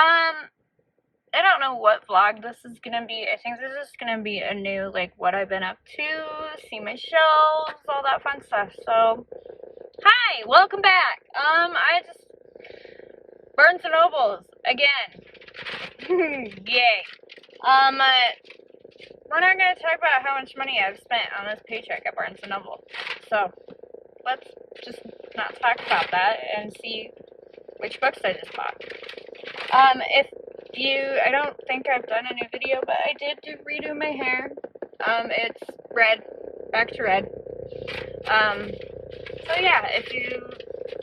I don't know what vlog this is gonna be. I think this is gonna be a new, like, what I've been up to, see my shelves, all that fun stuff. So, hi, welcome back. I just, Barnes & Nobles, again. Yay. We're not gonna talk about how much money I've spent on this paycheck at Barnes & Noble. So, let's just not talk about that and see which books I just bought. I don't think I've done a new video, but I did redo my hair. It's red, back to red. So yeah, if you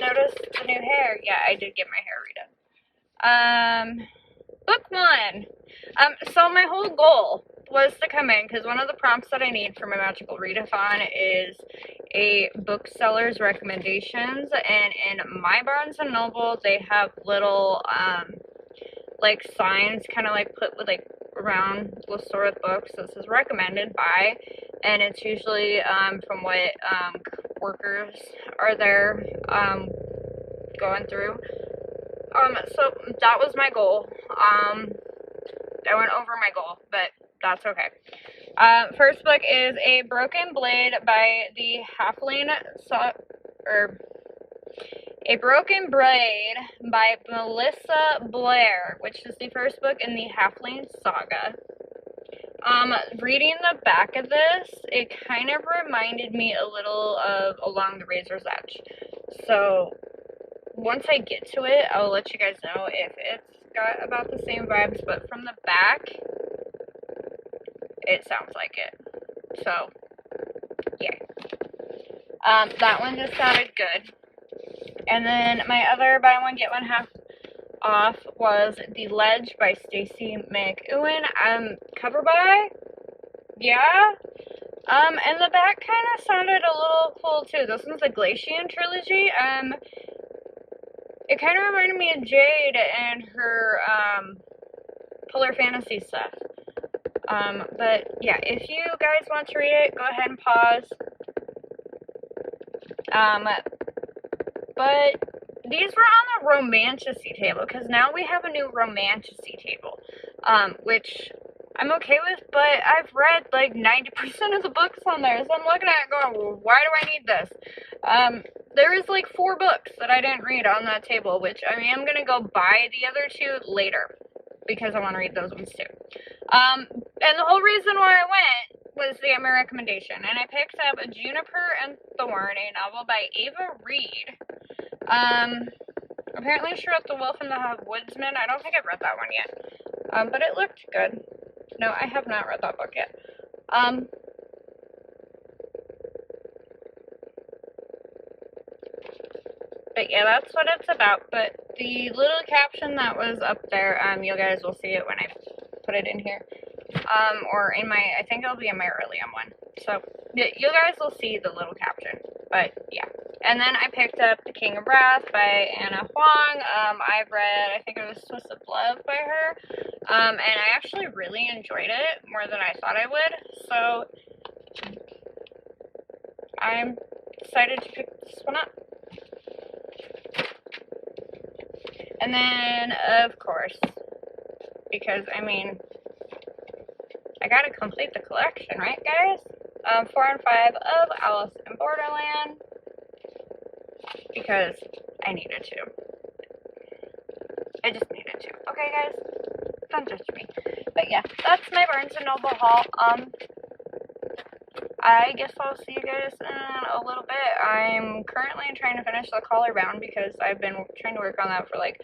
notice the new hair, yeah, I did get my hair redone. Book one. So my whole goal was to come in, because one of the prompts that I need for my Magical Readathon is a bookseller's recommendations, and in my Barnes & Noble, they have little, like, signs kind of, like, put with, like, around the store with books. This is recommended by, and it's usually, from what, workers are there, going through. So that was my goal. I went over my goal, but that's okay. First book is A Broken Blade by the Halfling, A Broken Blade by Melissa Blair, which is the first book in the Halfling saga. Reading the back of this, it kind of reminded me a little of Along the Razor's Edge. So, once I get to it, I'll let you guys know if it's got about the same vibes, but from the back, it sounds like it. So, yeah. That one just sounded good. And then my other buy one, get one half off was The Ledge by Stacey McEwen. Cover by? Yeah. And the back kind of sounded a little cool too. This one's a Glacian trilogy. It kind of reminded me of Jade and her, Polar Fantasy stuff. But yeah, if you guys want to read it, go ahead and pause. But these were on the Romantasy table, because now we have a new Romantasy table, which I'm okay with, but I've read like 90% of the books on there, so I'm looking at it going, well, why do I need this? There is like 4 books that I didn't read on that table, which I am going to go buy the other 2 later, because I want to read those ones too. And the whole reason why I went was to get my recommendation, and I picked up Juniper and Thorn, a novel by Ava Reed. Apparently she wrote The Wolf and the Woodsman. I don't think I've read that one yet. But it looked good. No, I have not read that book yet. But yeah, that's what it's about. But the little caption that was up there, you guys will see it when I put it in here. Or in my, I think it'll be in my Earlium one. So, you guys will see the little caption. But, yeah. And then I picked up The King of Wrath by Anna Huang. I've read, I think it was Swiss of Love by her. And I actually really enjoyed it, more than I thought I would. So, I'm excited to pick this one up. And then, of course, because, I mean, I gotta complete the collection, right, guys? 4 and 5 of Alice in Borderland, because I needed to. I just needed to. Okay, guys? Don't judge me. But yeah, that's my Barnes & Noble haul. I guess I'll see you guys in a little bit. I'm currently trying to finish the collar bound, because I've been trying to work on that for like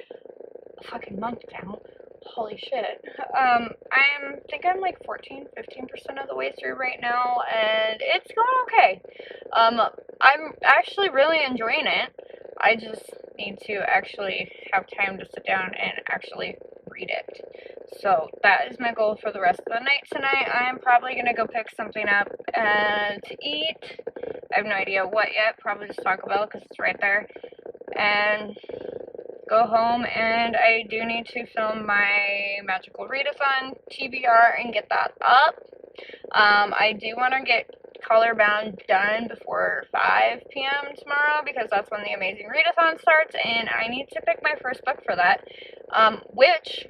a fucking month now. Holy shit. I think I'm like 15% of the way through right now, and it's going okay. I'm actually really enjoying it. I just need to actually have time to sit down and actually read it. So that is my goal for the rest of the night tonight. I'm probably gonna go pick something up to eat. I have no idea what yet. Probably just Taco Bell, because it's right there. And go home, and I do need to film my Magical Readathon TBR and get that up. I do want to get Colorbound done before 5 p.m. tomorrow, because that's when the Amazing Readathon starts, and I need to pick my first book for that, which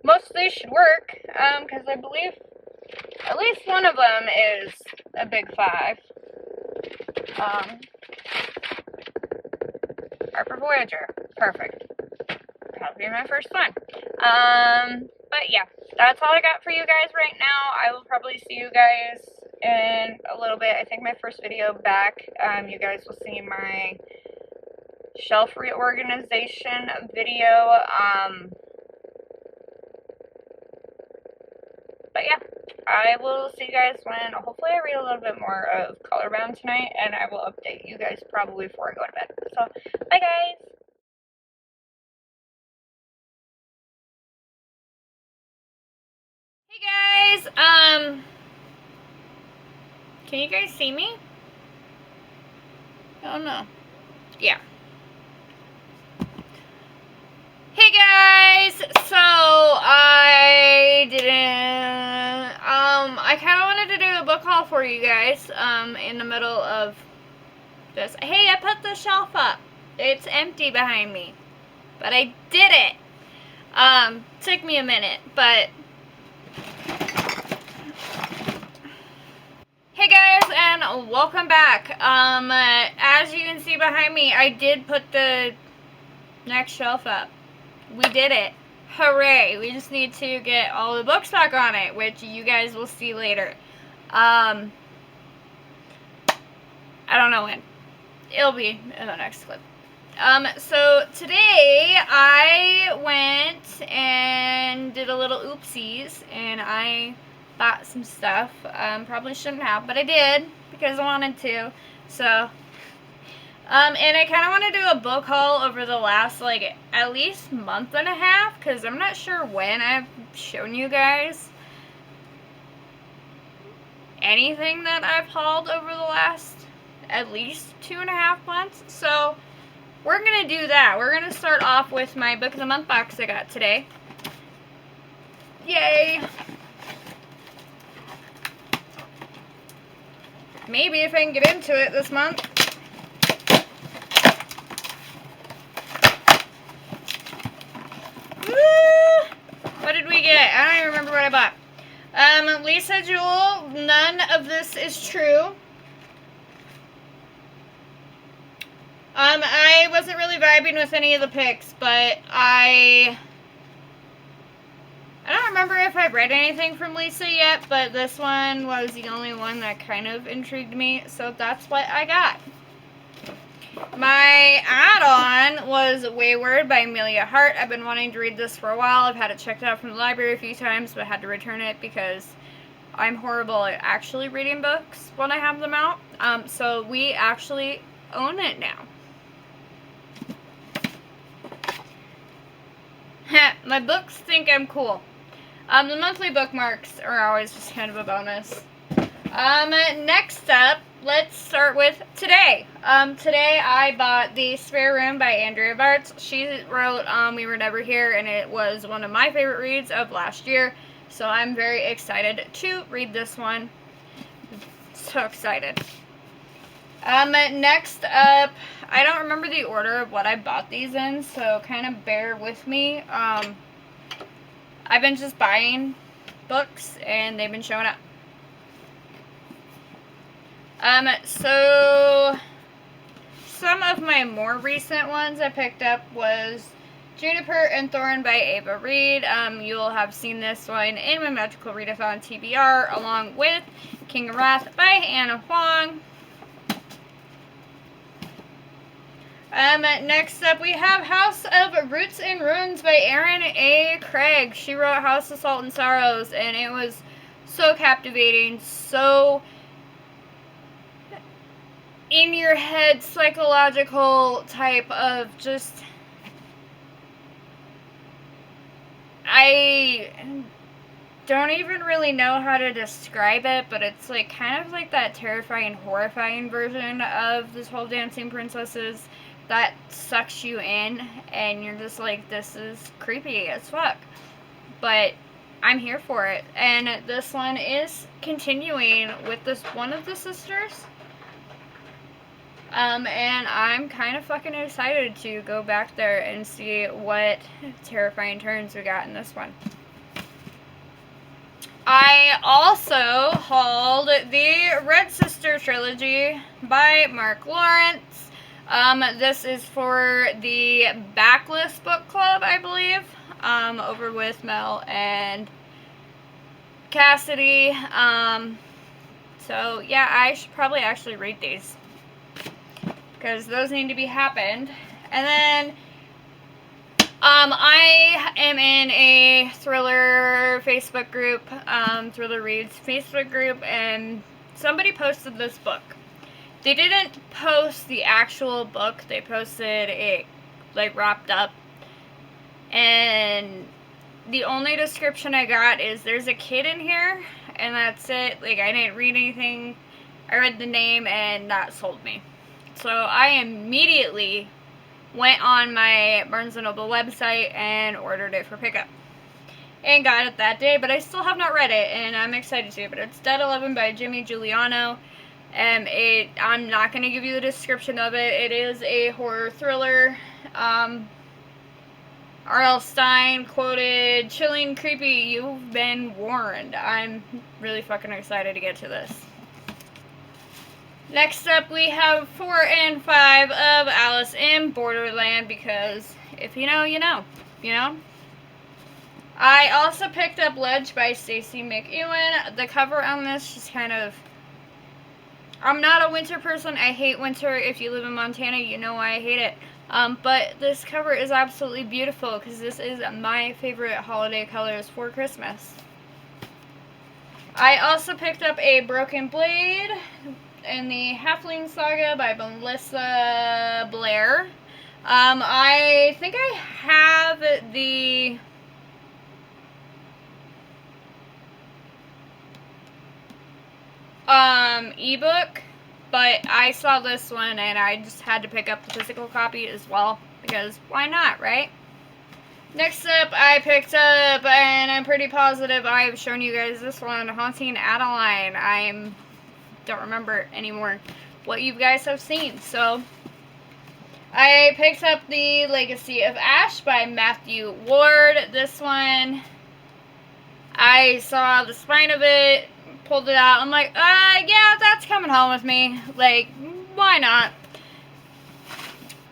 most of these should work, because I believe at least one of them is a big 5. Harper Voyager. Perfect. That'll be my first one. But yeah, that's all I got for you guys right now. I will probably see you guys in a little bit. I think my first video back, you guys will see my shelf reorganization video. But yeah, I will see you guys when hopefully I read a little bit more of Colorbound tonight, and I will update you guys probably before I go to bed. So, bye guys! Hey guys, can you guys see me? I don't know. Yeah. Hey guys, so I kind of wanted to do a book haul for you guys, in the middle of this. Hey, I put the shelf up. It's empty behind me, but I did it. Took me a minute, but hey guys, and welcome back. As you can see behind me, I did put the next shelf up. We did it. Hooray. We just need to get all the books back on it, which you guys will see later. I don't know when. It'll be in the next clip. So today I went and did a little oopsies, and I bought some stuff. Probably shouldn't have, but I did because I wanted to. So, and I kind of want to do a book haul over the last, like, at least month and a half, because I'm not sure when I've shown you guys anything that I've hauled over the last at least 2.5 months. So, we're going to do that. We're going to start off with my Book of the Month box I got today. Yay! Maybe if I can get into it this month. What did we get? I don't even remember what I bought. Lisa Jewell, none of this is true. I wasn't really vibing with any of the picks, but I don't remember if I've read anything from Lisa yet, but this one was the only one that kind of intrigued me, so that's what I got. My add-on was Wayward by Amelia Hart. I've been wanting to read this for a while. I've had it checked out from the library a few times, but had to return it because I'm horrible at actually reading books when I have them out. So we actually own it now. My books think I'm cool. The monthly bookmarks are always just kind of a bonus. Next up, let's start with today. Today I bought The Spare Room by Andrea Bartz. She wrote We Were Never Here, and it was one of my favorite reads of last year. So I'm very excited to read this one. So excited. Next up, I don't remember the order of what I bought these in, so kind of bear with me. I've been just buying books, and they've been showing up. So some of my more recent ones I picked up was Juniper and Thorn by Ava Reed. You'll have seen this one in my Magical Readathon TBR, along with King of Wrath by Anna Huang. Next up we have House of Roots and Ruins by Erin A. Craig. She wrote House of Salt and Sorrows, and it was so captivating, so in your head psychological type of just, I don't even really know how to describe it, but it's like kind of like that terrifying, horrifying version of the 12 Dancing Princesses that sucks you in, and you're just like, this is creepy as fuck. But I'm here for it. And this one is continuing with this one of the sisters. And I'm kind of fucking excited to go back there and see what terrifying turns we got in this one. I also hauled the Red Sister trilogy by Mark Lawrence. This is for the Backlist Book Club, I believe, over with Mel and Cassidy. So yeah, I should probably actually read these, because those need to be happened. And then I am in a thriller Facebook group, Thriller Reads Facebook group, and somebody posted this book. They didn't post the actual book, they posted it like wrapped up, and the only description I got is there's a kid in here, and that's it. Like, I didn't read anything. I read the name, and that sold me. So I immediately went on my Barnes & Noble website and ordered it for pickup. And got it that day, but I still have not read it, and I'm excited to. But it's Dead 11 by Jimmy Giuliano. I'm not going to give you the description of it. It is a horror thriller. R.L. Stine quoted, "Chilling, creepy, you've been warned." I'm really fucking excited to get to this. Next up, we have 4 and 5 of Alice in Borderland, because if you know, you know. You know? I also picked up Ledge by Stacey McEwen. The cover on this just kind of... I'm not a winter person. I hate winter. If you live in Montana, you know why I hate it. But this cover is absolutely beautiful, because this is my favorite holiday colors for Christmas. I also picked up a Broken Blade in the Halfling Saga by Melissa Blair. I think I have the ebook, but I saw this one and I just had to pick up the physical copy as well, because why not, right? Next up, I picked up, and I'm pretty positive I've shown you guys this one, Haunting Adeline. I don't remember anymore what you guys have seen. So I picked up the Legacy of Ash by Matthew Ward. This one, I saw the spine of it, pulled it out. I'm like, yeah, that's coming home with me. Like, why not?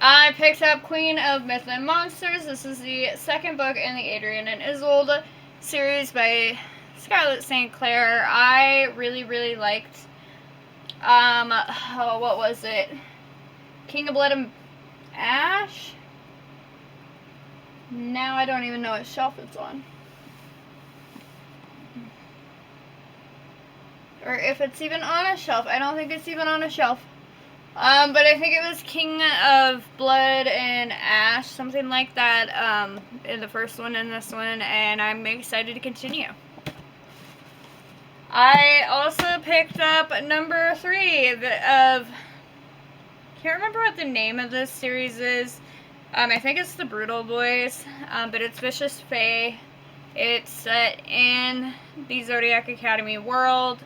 I picked up Queen of Myth and Monsters. This is the second book in the Adrian and Isolde series by Scarlett St. Clair. I really, really liked, what was it? King of Blood and Ash? Now I don't even know what shelf it's on. Or if it's even on a shelf. I don't think it's even on a shelf. But I think it was King of Blood and Ash, something like that, in the first one and this one, and I'm excited to continue. I also picked up number 3 of, can't remember what the name of this series is. I think it's The Brutal Boys, but it's Vicious Fae. It's set in the Zodiac Academy world,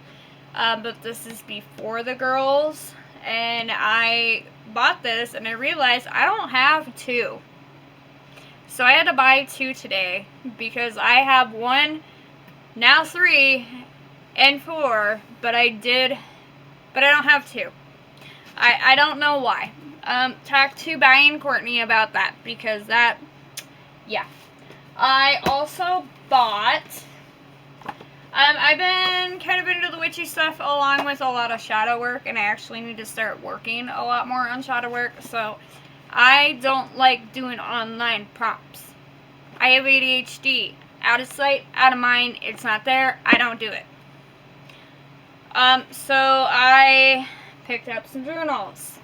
but this is before the girls. And I bought this and I realized I don't have 2. So I had to buy 2 today, because I have 1, now 3, and 4, but I don't have 2. I don't know why. Talk to Brian and Courtney about that, because that, yeah. I also bought, I've been kind of into the witchy stuff along with a lot of shadow work, and I actually need to start working a lot more on shadow work, so I don't like doing online prompts. I have ADHD. Out of sight, out of mind. It's not there. I don't do it. So I picked up some journals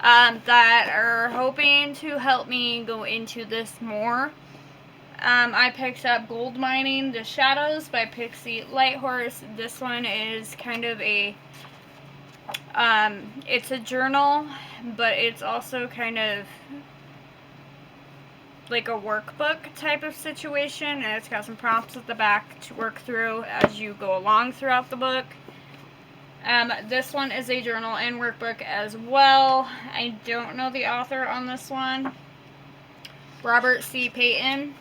that are hoping to help me go into this more. I picked up Gold Mining the Shadows by Pixie Lighthorse. This one is kind of a, it's a journal, but it's also kind of like a workbook type of situation, and it's got some prompts at the back to work through as you go along throughout the book. This one is a journal and workbook as well. I don't know the author on this one. Robert C. Payton.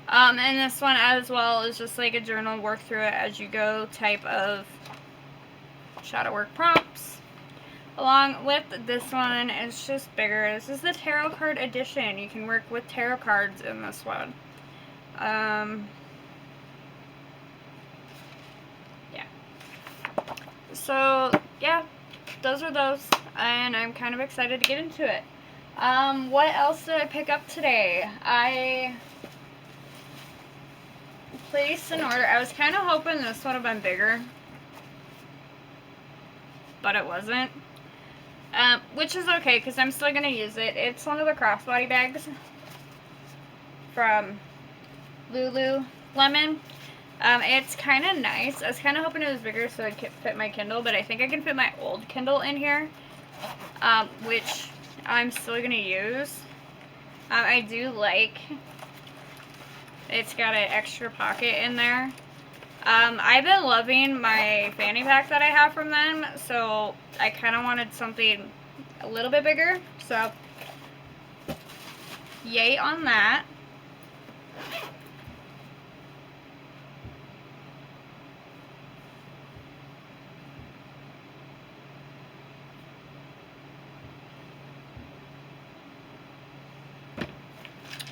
And this one as well is just like a journal, work through it as you go type of shadow work prompts. Along with this one, it's just bigger. This is the tarot card edition. You can work with tarot cards in this one. Yeah. So, yeah, those are those. And I'm kind of excited to get into it. What else did I pick up today? I placed an order. I was kind of hoping this would have been bigger, but it wasn't. Which is okay, because I'm still going to use it. It's one of the crossbody bags from Lululemon. It's kind of nice. I was kind of hoping it was bigger so it could fit my Kindle, but I think I can fit my old Kindle in here, which I'm still going to use. I do like it's got an extra pocket in there. I've been loving my fanny pack that I have from them, so I kind of wanted something a little bit bigger, so yay on that.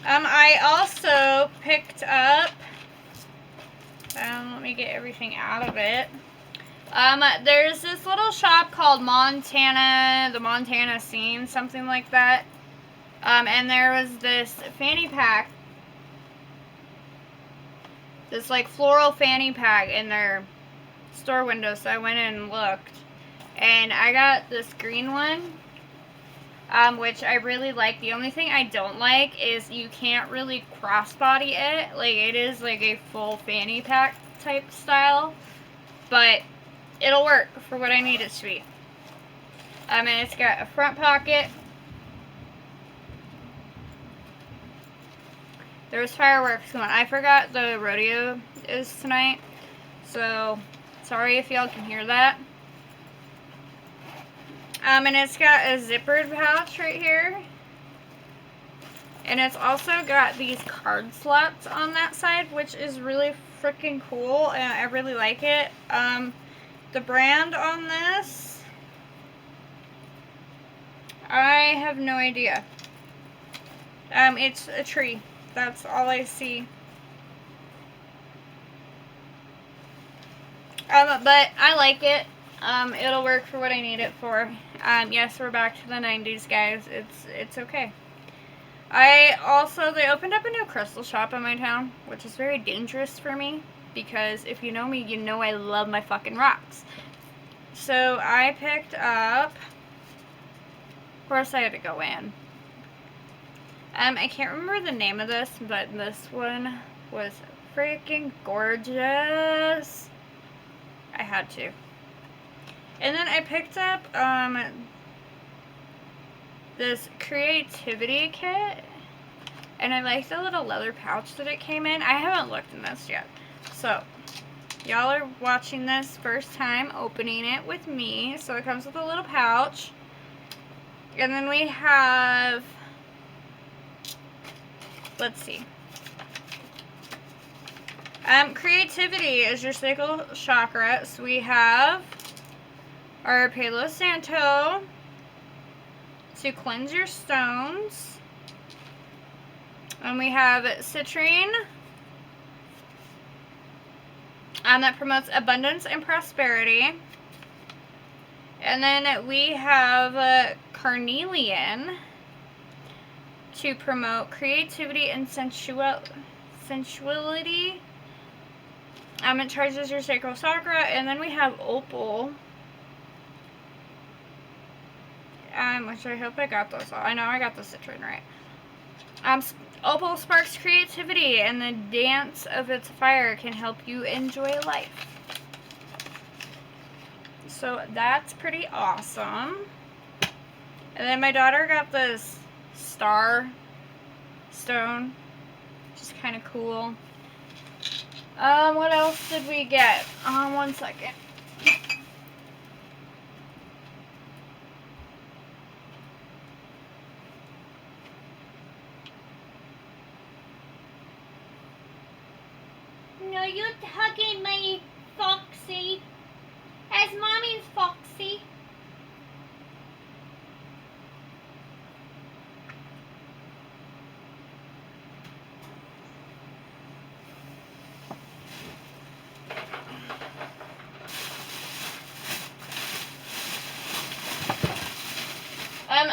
I also picked up, let me get everything out of it. There's this little shop called the Montana Scene, something like that. And there was this fanny pack, this like floral fanny pack in their store window, so I went in and looked. And I got this green one, which I really like. The only thing I don't like is you can't really crossbody it. Like, it is like a full fanny pack type style, but it'll work for what I need it to be. And it's got a front pocket. There's fireworks going. I forgot the rodeo is tonight, so sorry if y'all can hear that. And it's got a zippered pouch right here. And it's also got these card slots on that side, which is really freaking cool, and I really like it. The brand on this, I have no idea. It's a tree. That's all I see. But I like it. It'll work for what I need it for. Yes, we're back to the 90s, guys. It's okay. They opened up a new crystal shop in my town, which is very dangerous for me, because if you know me, you know I love my fucking rocks. So I picked up, of course I had to go in. I can't remember the name of this, but this one was freaking gorgeous. I had to. And then I picked up this creativity kit, and I like the little leather pouch that it came in. I haven't looked in this yet, so y'all are watching this first time opening it with me. So it comes with a little pouch, and then we have, let's see, creativity is your sacral chakra. So we have our Palo Santo to cleanse your stones. And we have citrine, that promotes abundance and prosperity. And then we have carnelian to promote creativity and sensuality. It charges your sacral chakra. And then we have opal, which I hope I got those all. I know I got the citrine right. Opal sparks creativity, and the dance of its fire can help you enjoy life. So that's pretty awesome. And then my daughter got this star stone, which is kind of cool. What else did we get? 1 second. No, you're hugging my Foxy. As mommy's Foxy.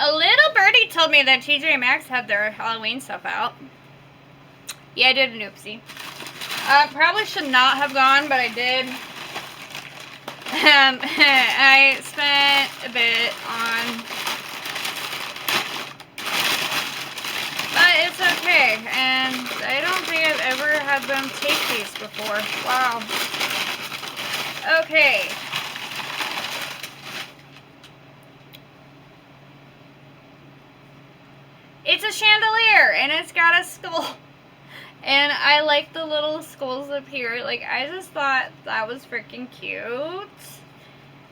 A little birdie told me that TJ Maxx had their Halloween stuff out. Yeah, I did an oopsie. Probably should not have gone, but I did. I spent a bit on, but it's okay. And I don't think I've ever had them take these before. Wow. Okay. It's a chandelier, and it's got a skull. And I like the little skulls up here. Like, I just thought that was freaking cute.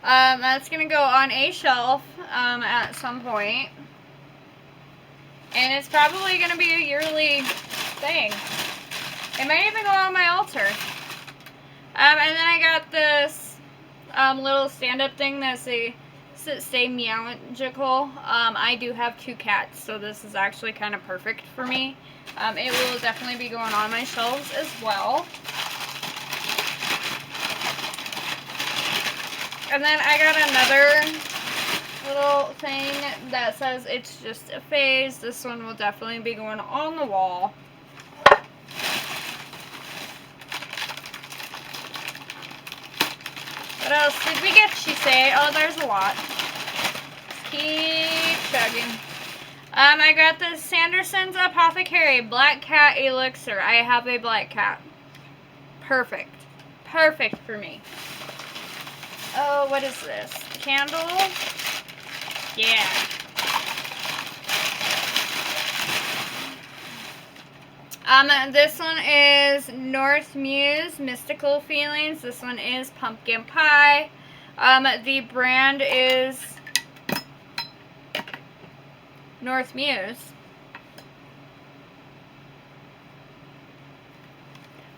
That's gonna go on a shelf, at some point. And it's probably gonna be a yearly thing. It might even go on my altar. And then I got this, little stand-up thing that's say meowical. I do have 2 cats, so this is actually kind of perfect for me. It will definitely be going on my shelves as well. And then I got another little thing that says it's just a phase. This one will definitely be going on the wall. What else did we get, she say? Oh, there's a lot. Just keep chugging. I got the Sanderson's Apothecary Black Cat Elixir. I have a black cat. Perfect. Perfect for me. Oh, what is this? Candle? Yeah. This one is North Muse Mystical Feelings. This one is Pumpkin Pie. The brand is North Muse.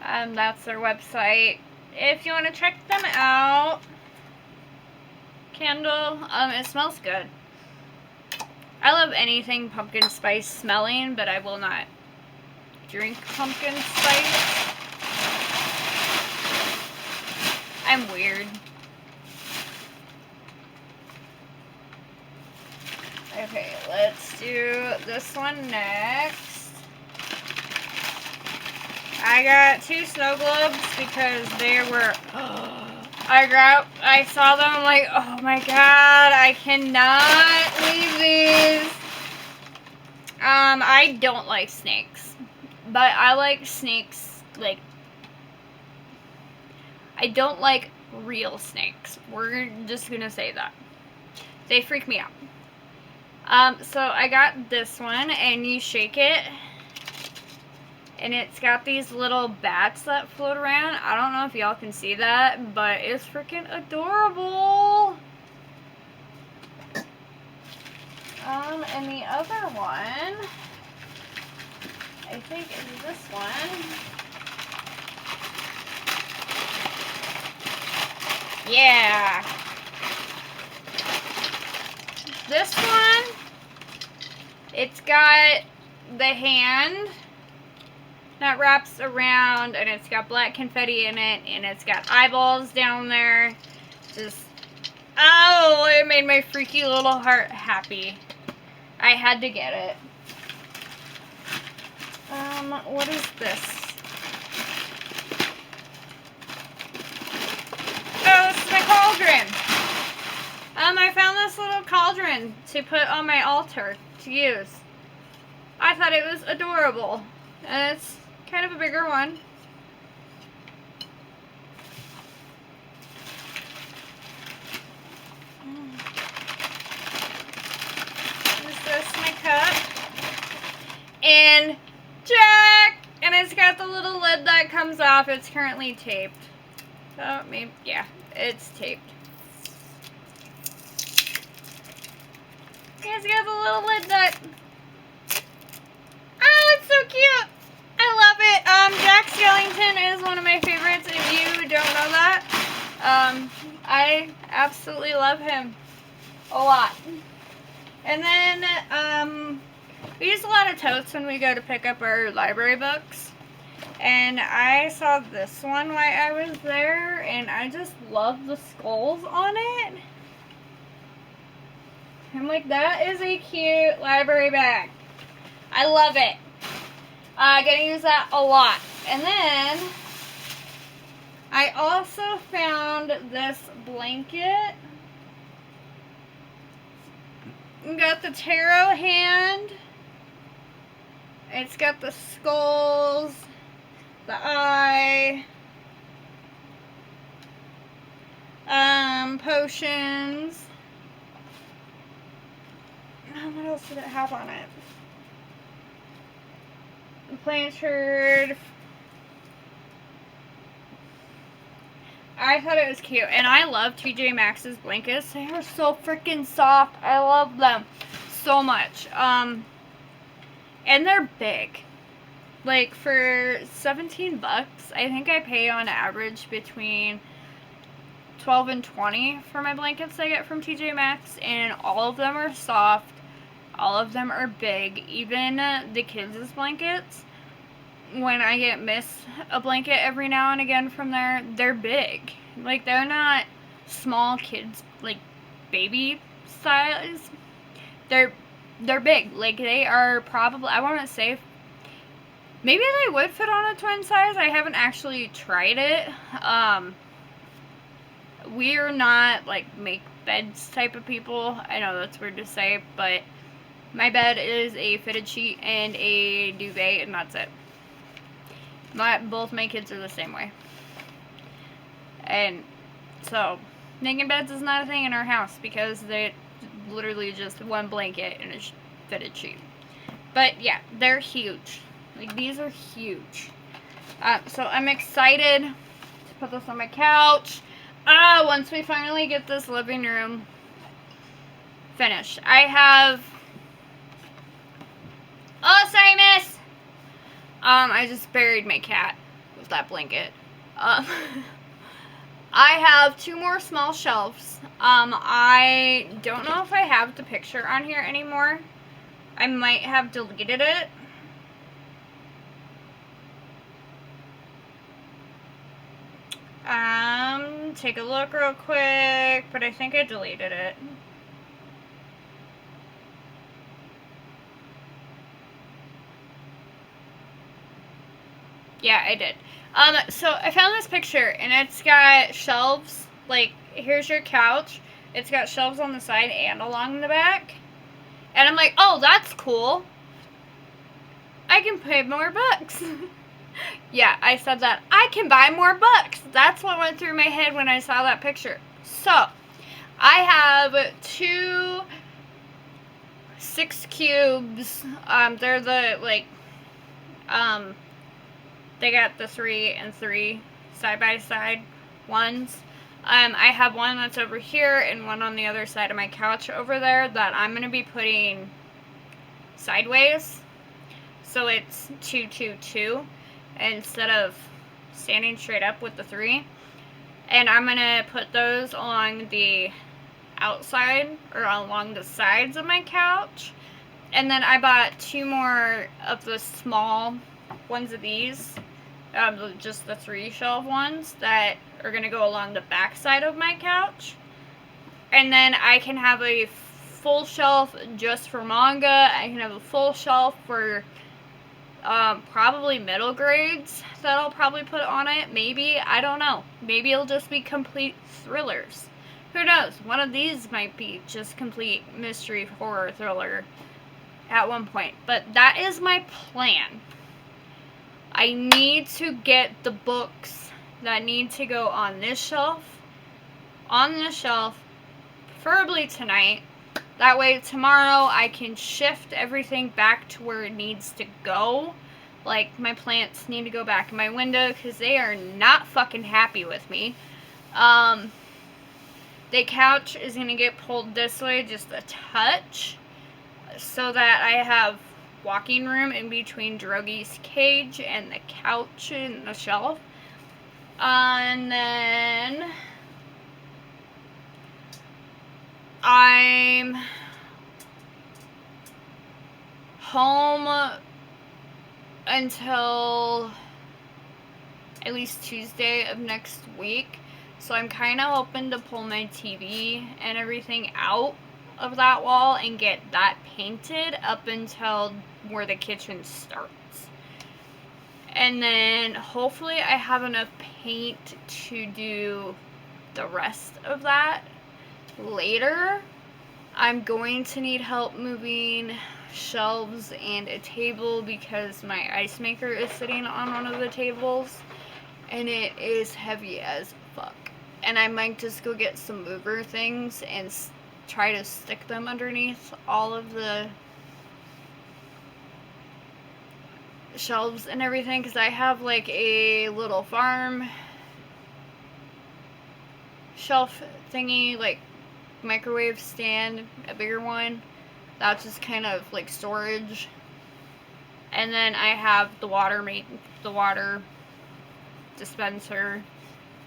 That's their website. If you want to check them out. Candle. It smells good. I love anything pumpkin spice smelling, but I will not drink pumpkin spice. I'm weird. Okay, let's do this one next. I got 2 snow globes because they were, I saw them, I'm like, oh my god, I cannot leave these. I don't like snakes, but I like snakes, like, I don't like real snakes. We're just gonna say that. They freak me out. So I got this one, and you shake it, and it's got these little bats that float around. I don't know if y'all can see that, but it's freaking adorable. And the other one, I think is this one. Yeah. This one, it's got the hand that wraps around, and it's got black confetti in it, and it's got eyeballs down there. Just, oh, it made my freaky little heart happy. I had to get it. What is this? Oh, this is my cauldron. I found this little cauldron to put on my altar to use. I thought it was adorable. And it's kind of a bigger one. Is this my cup? And Jack! And it's got the little lid that comes off. It's currently taped. So, maybe, yeah, it's taped. It's got the little lid that... Oh, it's so cute! I love it. Jack Skellington is one of my favorites, if you don't know that. I absolutely love him a lot. And then, we use a lot of totes when we go to pick up our library books. And I saw this one while I was there, and I just love the skulls on it. I'm like, that is a cute library bag. I love it. Gonna use that a lot. And then, I also found this blanket. Got the tarot hand. It's got the skulls, the eye, potions. What else did it have on it? Blanchard. I thought it was cute, and I love TJ Maxx's blankets. They are so freaking soft. I love them so much. And they're big. Like, for 17 bucks, I think I pay on average between 12 and 20 for my blankets I get from TJ Maxx, and all of them are soft. All of them are big. Even the kids' blankets, when I get a blanket every now and again from there, they're big. Like, they're not small kids, like, baby size. They're big. Like, they are probably, I want to say, maybe they would fit on a twin size. I haven't actually tried it. We're not, like, make beds type of people. I know that's weird to say, but my bed is a fitted sheet and a duvet, and that's it. Both my kids are the same way. And so, making beds is not a thing in our house because they literally just one blanket and a fitted sheet. But yeah, they're huge. Like, these are huge. So I'm excited to put this on my couch. Once we finally get this living room finished. I have... Oh, sorry, miss! I just buried my cat with that blanket. I have 2 more small shelves. I don't know if I have the picture on here anymore. I might have deleted it. Take a look real quick, but I think I deleted it. Yeah, I did. So I found this picture, and it's got shelves, like, here's your couch. It's got shelves on the side and along the back. And I'm like, oh, that's cool. I can pay more books. Yeah, I said that. I can buy more books. That's what went through my head when I saw that picture. So, I have 2 6 cubes. They're the, like, they got the 3 and 3 side-by-side ones. I have one that's over here and one on the other side of my couch over there that I'm going to be putting sideways. So it's 2, 2, 2 instead of standing straight up with the 3. And I'm going to put those along the outside or along the sides of my couch. And then I bought 2 more of the small ones of these. Just the 3 shelf ones that are going to go along the back side of my couch. And then I can have a full shelf just for manga. I can have a full shelf for probably middle grades that I'll probably put on it. Maybe. I don't know. Maybe it'll just be complete thrillers. Who knows? One of these might be just complete mystery horror thriller at one point. But that is my plan. I need to get the books that need to go on this shelf, preferably tonight. That way tomorrow I can shift everything back to where it needs to go. Like, my plants need to go back in my window because they are not fucking happy with me. The couch is going to get pulled this way just a touch so that I have walking room in between Drogy's cage and the couch and the shelf. And then I'm home until at least Tuesday of next week. So I'm kind of hoping to pull my TV and everything out of that wall and get that painted up until where the kitchen starts. And then hopefully I have enough paint to do the rest of that later. I'm going to need help moving shelves and a table because my ice maker is sitting on one of the tables and it is heavy as fuck. And I might just go get some mover things and try to stick them underneath all of the shelves and everything, because I have like a little farm shelf thingy, like microwave stand, a bigger one that's just kind of like storage. And then I have the water dispenser,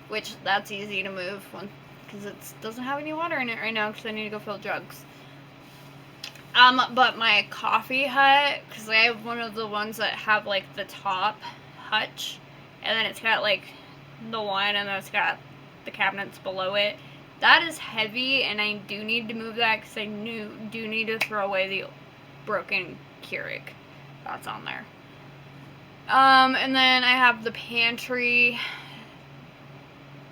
which that's easy to move because it doesn't have any water in it right now because I need to go fill jugs. But my coffee hut, because I have one of the ones that have like the top hutch, and then it's got like the one, and then it's got the cabinets below it. That is heavy, and I do need to move that because I do need to throw away the broken Keurig that's on there. And then I have the pantry,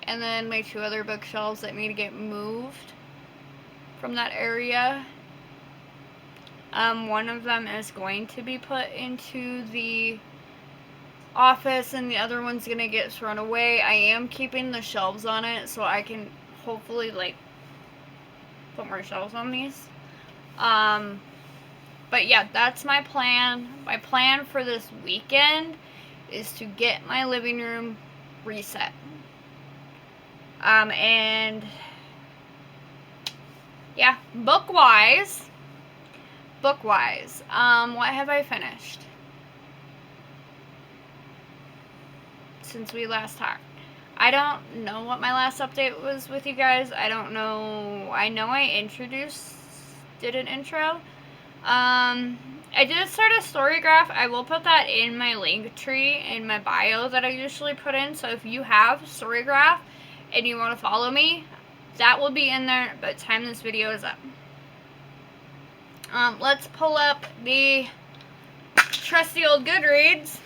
and then my 2 other bookshelves that need to get moved from that area. One of them is going to be put into the office, and the other one's gonna get thrown away. I am keeping the shelves on it so I can hopefully like put more shelves on these. But yeah, that's my plan. My plan for this weekend is to get my living room reset. And yeah, book-wise, what have I finished since we last talked? I don't know what my last update was with you guys. I don't know. I know I did an intro. I did start a Storygraph. I will put that in my link tree in my bio that I usually put in. So if you have Storygraph and you want to follow me, that will be in there by the time this video is up. Let's pull up the trusty old Goodreads.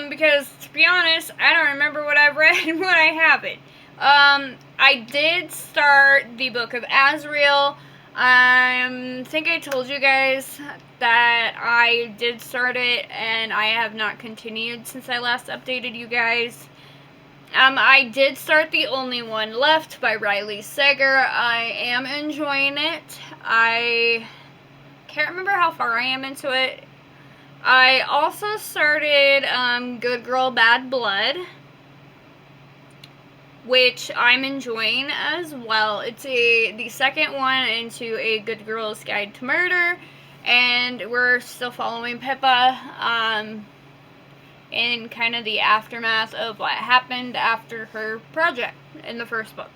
Because to be honest, I don't remember what I've read and what I haven't. I did start the Book of Azrael. I think I told you guys that I did start it and I have not continued since I last updated you guys. I did start The Only One Left by Riley Sager. I am enjoying it. I can't remember how far I am into it. I also started Good Girl, Bad Blood, which I'm enjoying as well. It's the second one into A Good Girl's Guide to Murder, and we're still following Pippa in kind of the aftermath of what happened after her project in the first book.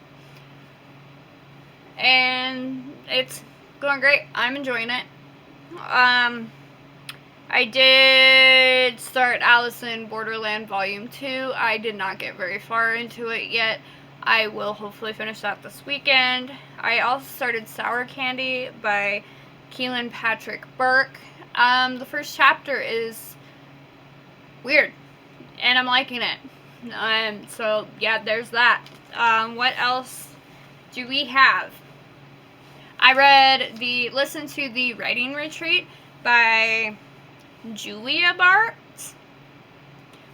And it's going great. I'm enjoying it. I did start Alice in Borderland Volume 2. I did not get very far into it yet. I will hopefully finish that this weekend. I also started Sour Candy by Keelan Patrick Burke. The first chapter is weird, and I'm liking it. So yeah, there's that. What else do we have? I listened to the Writing Retreat by Julia Bartz,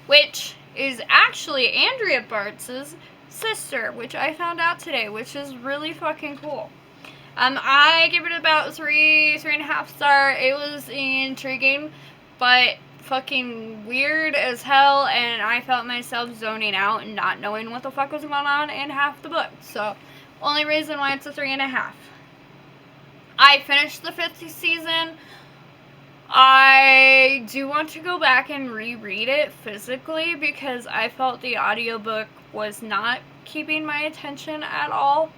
which is actually Andrea Bartz's sister, which I found out today, which is really fucking cool. I give it about 3.5 star. It was intriguing, but fucking weird as hell, and I felt myself zoning out and not knowing what the fuck was going on in half the book. So, only reason why it's a 3.5. I finished the 5th season. I do want to go back and reread it physically because I felt the audiobook was not keeping my attention at all.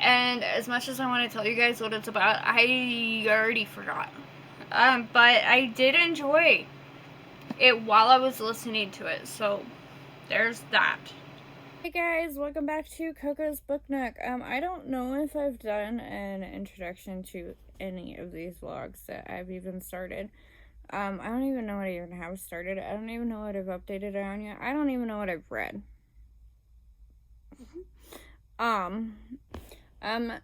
And as much as I want to tell you guys what it's about, I already forgot. But I did enjoy it while I was listening to it, so there's that. Hey guys, welcome back to Coco's Book Nook. I don't know if I've done an introduction to any of these vlogs that I've even started. I don't even know what I even have started. I don't even know what I've updated it on yet. I don't even know what I've read.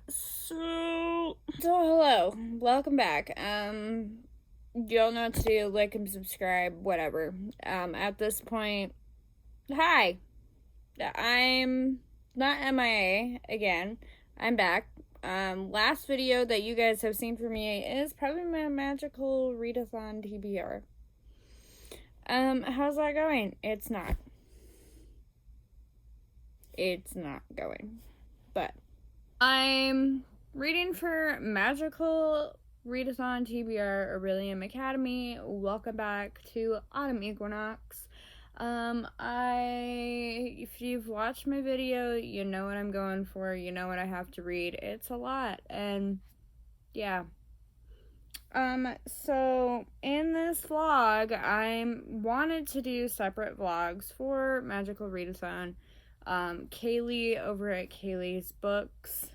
So hello, welcome back. Y'all know what to do, like and subscribe, whatever. At this point, hi. I'm not MIA again. I'm back. Last video that you guys have seen from me is probably my magical readathon TBR. How's that going? It's not. It's not going. But I'm reading for Magical Readathon TBR Aurelium Academy. Welcome back to Autumn Equinox. If you've watched my video, you know what I'm going for, you know what I have to read. It's a lot, and yeah. So in this vlog, I wanted to do separate vlogs for Magical Readathon. Kaylee over at Kaylee's Books,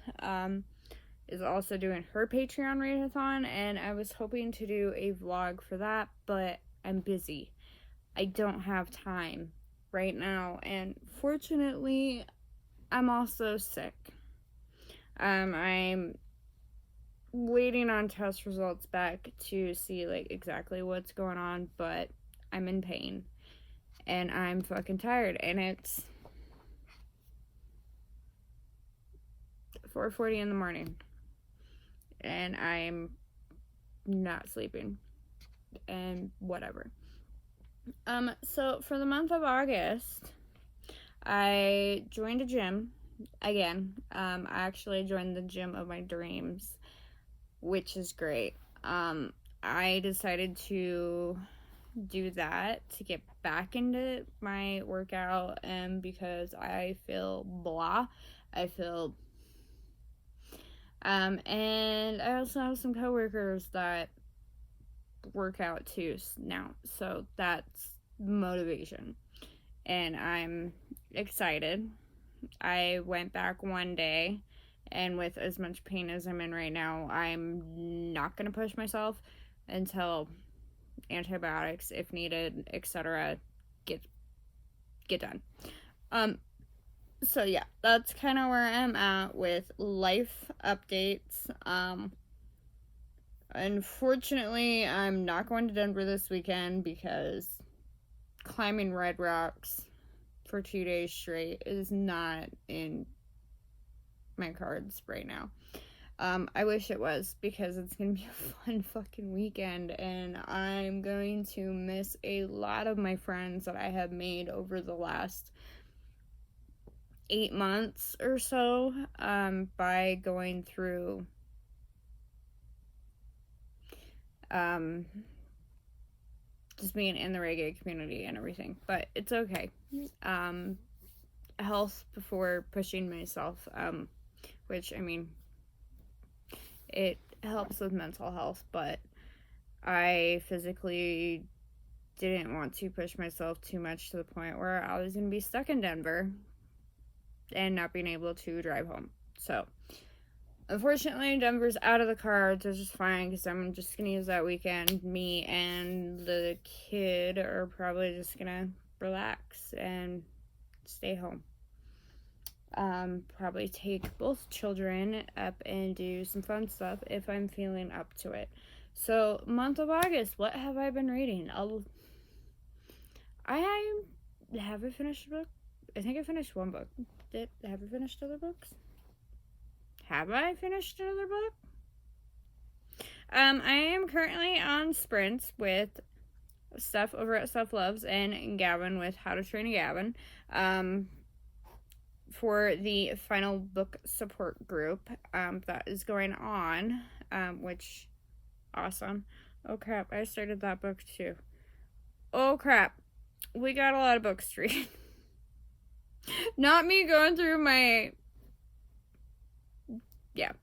is also doing her Patreon readathon, and I was hoping to do a vlog for that, but I'm busy. I don't have time right now, and fortunately, I'm also sick. I'm waiting on test results back to see, like, exactly what's going on, but I'm in pain, and I'm fucking tired, and it's 4:40 in the morning, and I'm not sleeping, and whatever. So for the month of August, I joined a gym again. I actually joined the gym of my dreams, which is great. I decided to do that to get back into my workout, and because I feel blah, I feel and I also have some coworkers that work out too now, so that's motivation, and I'm excited. I went back one day, and with as much pain as I'm in right now, I'm not gonna push myself until antibiotics, if needed, etc., get done. So yeah, that's kind of where I'm at with life updates. Unfortunately, I'm not going to Denver this weekend because climbing Red Rocks for 2 days straight is not in my cards right now. I wish it was, because it's gonna be a fun fucking weekend, and I'm going to miss a lot of my friends that I have made over the last 8 months or so, by going through just being in the reggae community and everything, but it's okay. Health before pushing myself, which, I mean, it helps with mental health, but I physically didn't want to push myself too much to the point where I was going to be stuck in Denver and not being able to drive home. So unfortunately, Denver's out of the cards, which is fine, because I'm just going to use that weekend. Me and the kid are probably just going to relax and stay home. Probably take both children up and do some fun stuff if I'm feeling up to it. So, month of August, what have I been reading? I haven't finished a book. I think I finished one book. Have I finished other books? Have I finished another book? I am currently on sprints with Steph over at Steph Loves and Gavin with How to Train a Gavin. For the final book support group that is going on, which awesome. Oh crap, I started that book too. Oh crap, we got a lot of books to read. Not me going through my, yeah.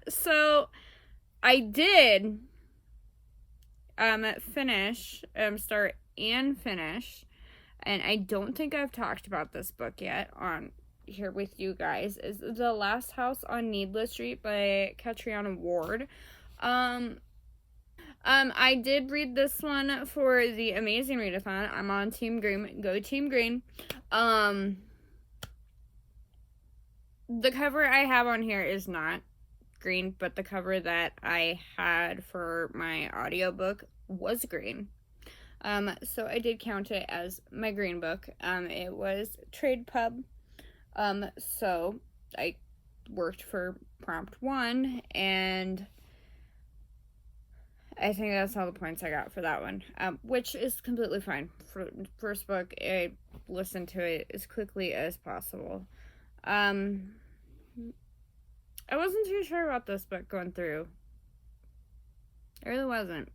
So I did finish, start and finish, and I don't think I've talked about this book yet on here with you guys, is The Last House on Needless Street by Catriona Ward. I did read this one for the Amazing Readathon. I'm on Team Green. Go Team Green. The cover I have on here is not green, but the cover that I had for my audiobook was green. So I did count it as my green book. It was Trade Pub. So I worked for Prompt 1, and I think that's all the points I got for that one, which is completely fine. For first book, I listened to it as quickly as possible. I wasn't too sure about this book going through. I really wasn't.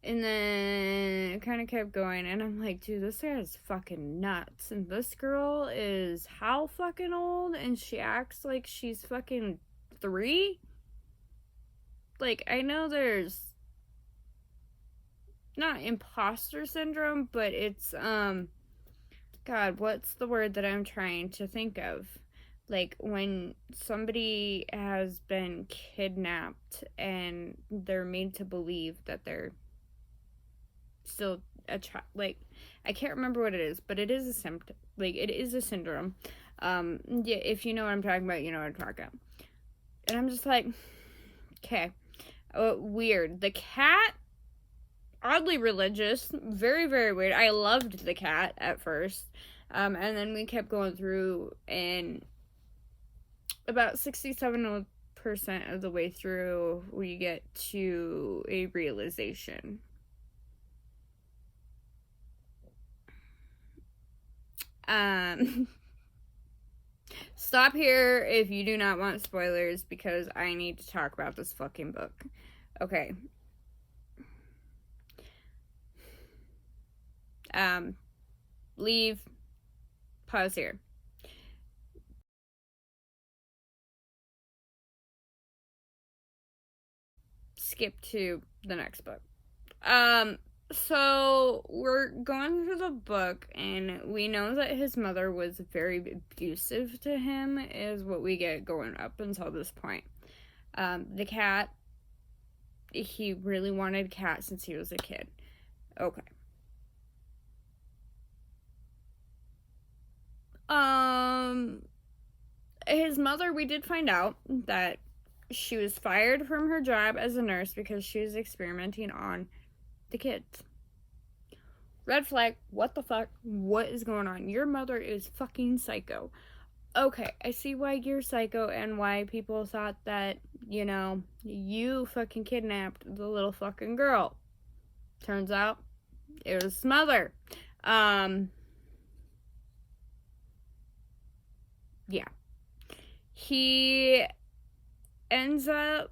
And then it kind of kept going, and I'm like, dude, this guy is fucking nuts. And this girl is how fucking old? And she acts like she's fucking 3? Like, I know there's not imposter syndrome, but it's, God, what's the word that I'm trying to think of? Like, when somebody has been kidnapped and they're made to believe that they're still a child. Like, I can't remember what it is, but it is a symptom. Like, it is a syndrome. Yeah, if you know what I'm talking about, you know what I'm talking about. And I'm just like, okay. Weird. The cat, oddly religious. Very, very weird. I loved the cat at first. And then we kept going through, and about 67% of the way through, we get to a realization. Stop here if you do not want spoilers, because I need to talk about this fucking book. Okay. Leave. Pause here. Skip to the next book. So we're going through the book, and we know that his mother was very abusive to him, is what we get going up until this point. The cat, he really wanted a cat since he was a kid. Okay. His mother, we did find out that she was fired from her job as a nurse because she was experimenting on the kids. Red flag. What the fuck? What is going on? Your mother is fucking psycho. Okay, I see why you're psycho and why people thought that, you know, you fucking kidnapped the little fucking girl. Turns out it was his mother. Yeah. He ends up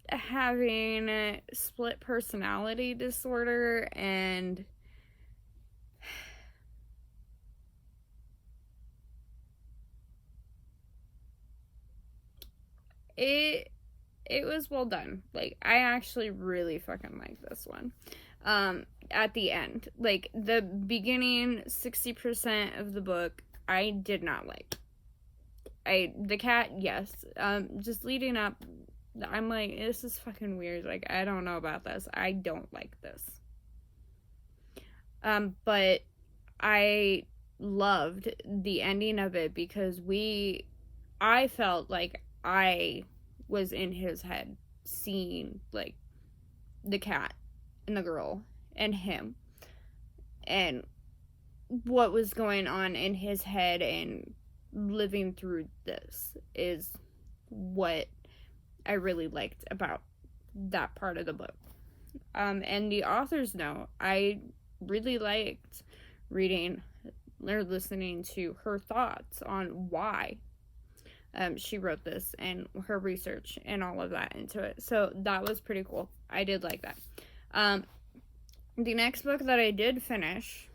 having a split personality disorder, and it was well done. Like, I actually really fucking like this one. At the end, like, the beginning 60% of the book, I did not like. The cat, yes. Just leading up, I'm like, this is fucking weird. Like, I don't know about this. I don't like this. But I loved the ending of it because I felt like I was in his head, seeing, like, the cat and the girl and him and what was going on in his head, and living through this is what I really liked about that part of the book. and the author's note. I really liked reading or listening to her thoughts on why she wrote this and her research and all of that into it. So that was pretty cool. I did like that. The next book that I did finish,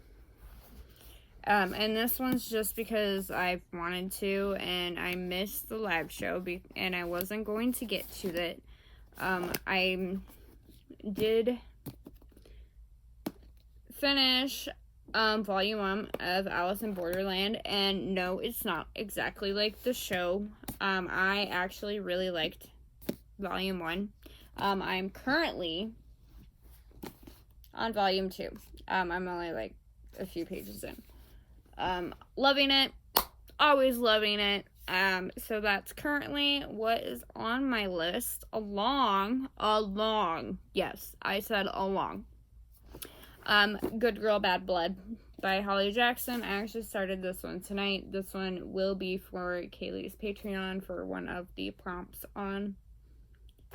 and this one's just because I wanted to and I missed the live show and I wasn't going to get to it. I did finish volume 1 of Alice in Borderland, and no, it's not exactly like the show. I actually really liked volume 1. I'm currently on volume 2. I'm only like a few pages in. Loving it, always loving it. So that's currently what is on my list, along, yes, I said along. Good Girl, Bad Blood by Holly Jackson. I actually started this one tonight. This one will be for Kaylee's Patreon for one of the prompts on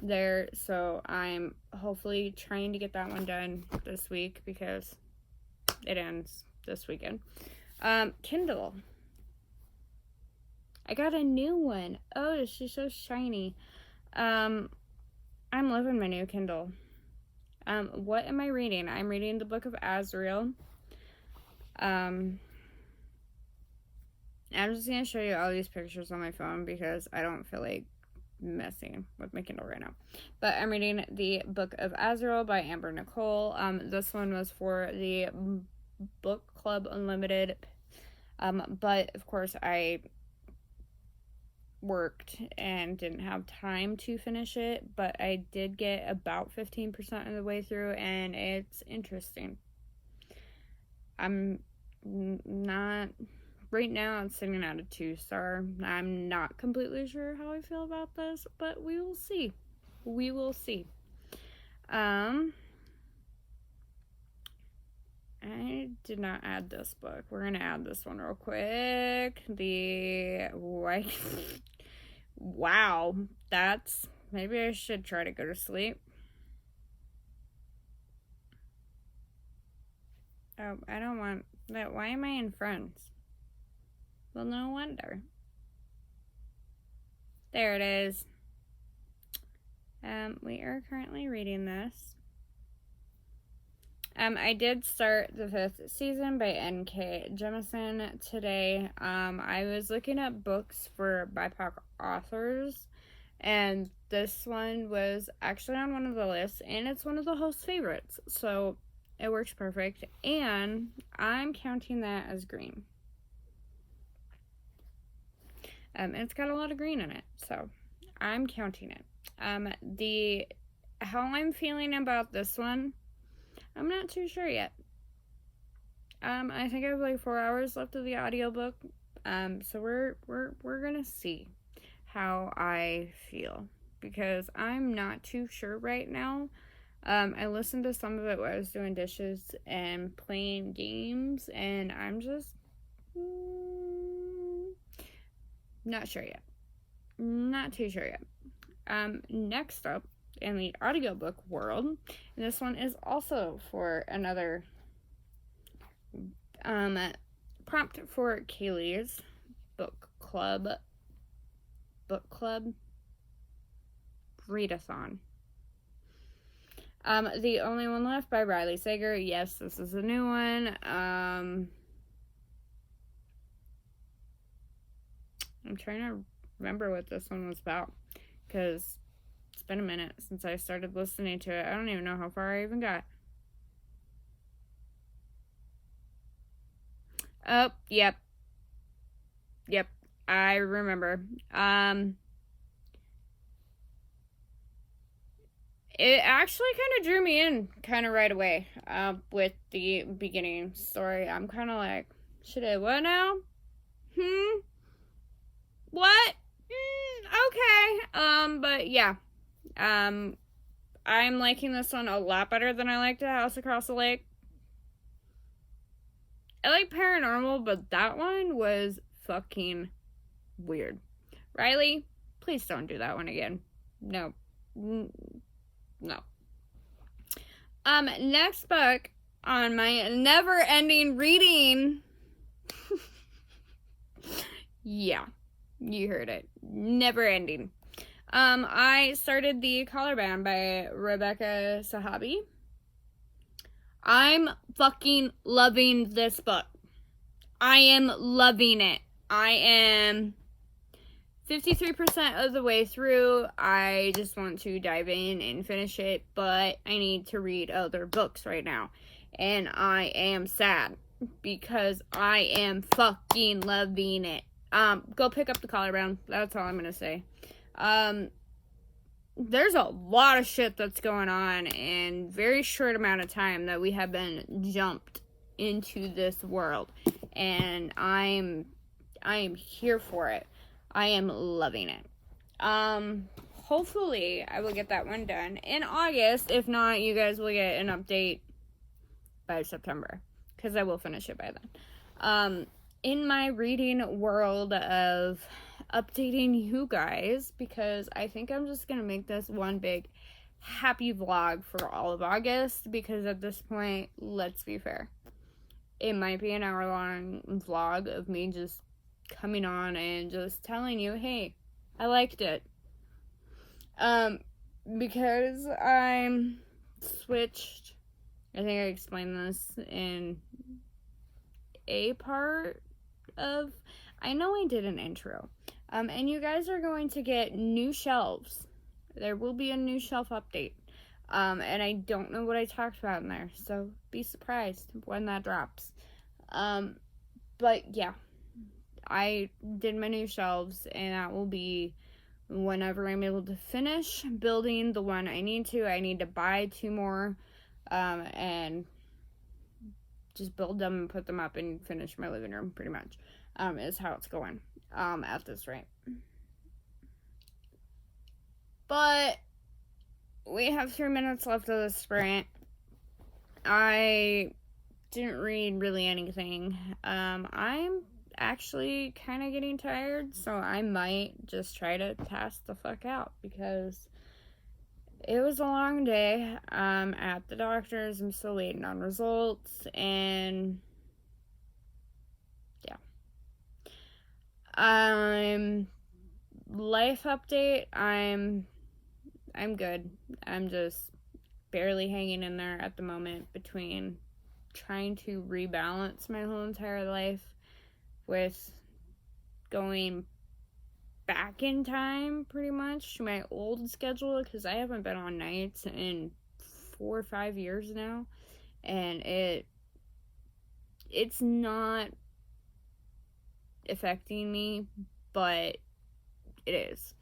there. So I'm hopefully trying to get that one done this week because it ends this weekend. Kindle. I got a new one. Oh, she's so shiny. I'm loving my new Kindle. What am I reading? I'm reading the Book of Azrael. I'm just going to show you all these pictures on my phone because I don't feel like messing with my Kindle right now. But I'm reading the Book of Azrael by Amber Nicole. This one was for the Book Club Unlimited. But of course I worked and didn't have time to finish it, but I did get about 15% of the way through, and it's interesting. I'm not right now. I'm sitting at a 2-star. I'm not completely sure how I feel about this, but we will see. I did not add this book. We're gonna add this one real quick. Wow, that's, maybe I should try to go to sleep. Oh, I don't want that. Why am I in Friends? Well, no wonder. There it is. We are currently reading this. I did start the 5th season by N.K. Jemisin today. I was looking up books for BIPOC authors, and this one was actually on one of the lists, and it's one of the host favorites, so it works perfect, and I'm counting that as green. It's got a lot of green in it, so I'm counting it. How I'm feeling about this one, I'm not too sure yet. I think I have like 4 hours left of the audiobook. So we're gonna see how I feel, because I'm not too sure right now. I listened to some of it while I was doing dishes and playing games, and I'm just not sure yet. Not too sure yet. Next up in the audiobook world, and this one is also for another prompt for Kaylee's book club readathon. The Only One Left by Riley Sager. Yes, this is a new one. I'm trying to remember what this one was about, because it's been a minute since I started listening to it. I don't even know how far I even got. Oh, yep, I remember. It actually kind of drew me in kind of right away, with the beginning story. I'm kind of like, should I, what now? What? Okay. But yeah. I'm liking this one a lot better than I liked A House Across the Lake. I like paranormal, but that one was fucking weird. Riley, please don't do that one again. No. Next book on my never-ending reading. Yeah, you heard it. Never ending. I started The Collar Band by Rebecca Sahabi. I'm fucking loving this book. I am loving it. I am 53% of the way through. I just want to dive in and finish it, but I need to read other books right now. And I am sad because I am fucking loving it. Go pick up The Collar Band. That's all I'm gonna say. There's a lot of shit that's going on in very short amount of time that we have been jumped into this world, and I'm here for it. I am loving it. Hopefully I will get that one done in August. If not, you guys will get an update by September, because I will finish it by then. In my reading world of updating you guys, because I think I'm just gonna make this one big happy vlog for all of August, because at this point, let's be fair, it might be an hour-long vlog of me just coming on and just telling you, hey, I liked it. Because I'm switched. I think I explained this in a part of, I know I did an intro. And you guys are going to get new shelves. There will be a new shelf update. And I don't know what I talked about in there, so be surprised when that drops. But yeah, I did my new shelves, and that will be whenever I'm able to finish building the one I need to. I need to buy 2 more, and just build them and put them up and finish my living room, pretty much, is how it's going, at this rate. But we have 3 minutes left of the sprint. I didn't read really anything. I'm actually kind of getting tired, so I might just try to pass the fuck out, because it was a long day at the doctor's. I'm still waiting on results, and yeah. Life update, I'm good. I'm just barely hanging in there at the moment, between trying to rebalance my whole entire life with going back in time, pretty much, to my old schedule, because I haven't been on nights in 4 or 5 years now, and it's not affecting me, but it is.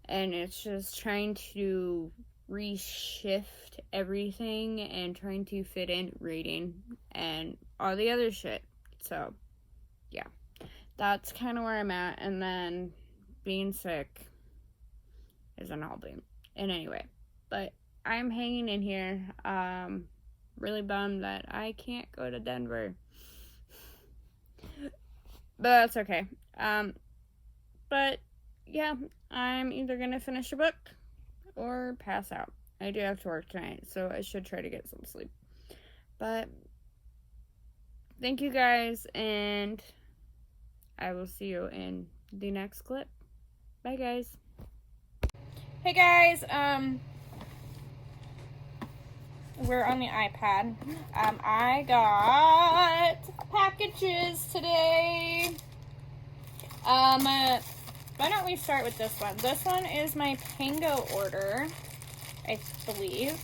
And it's just trying to reshift everything and trying to fit in reading and all the other shit. So yeah, that's kind of where I'm at. And then being sick isn't helping in any way, but I'm hanging in here. Really bummed that I can't go to Denver, but that's okay. But yeah, I'm either gonna finish a book or pass out. I do have to work tonight, so I should try to get some sleep. But thank you guys, and I will see you in the next clip. Bye, guys. Hey guys, we're on the iPad. I got packages today. Why don't we start with this one? This one is my Pango order, I believe.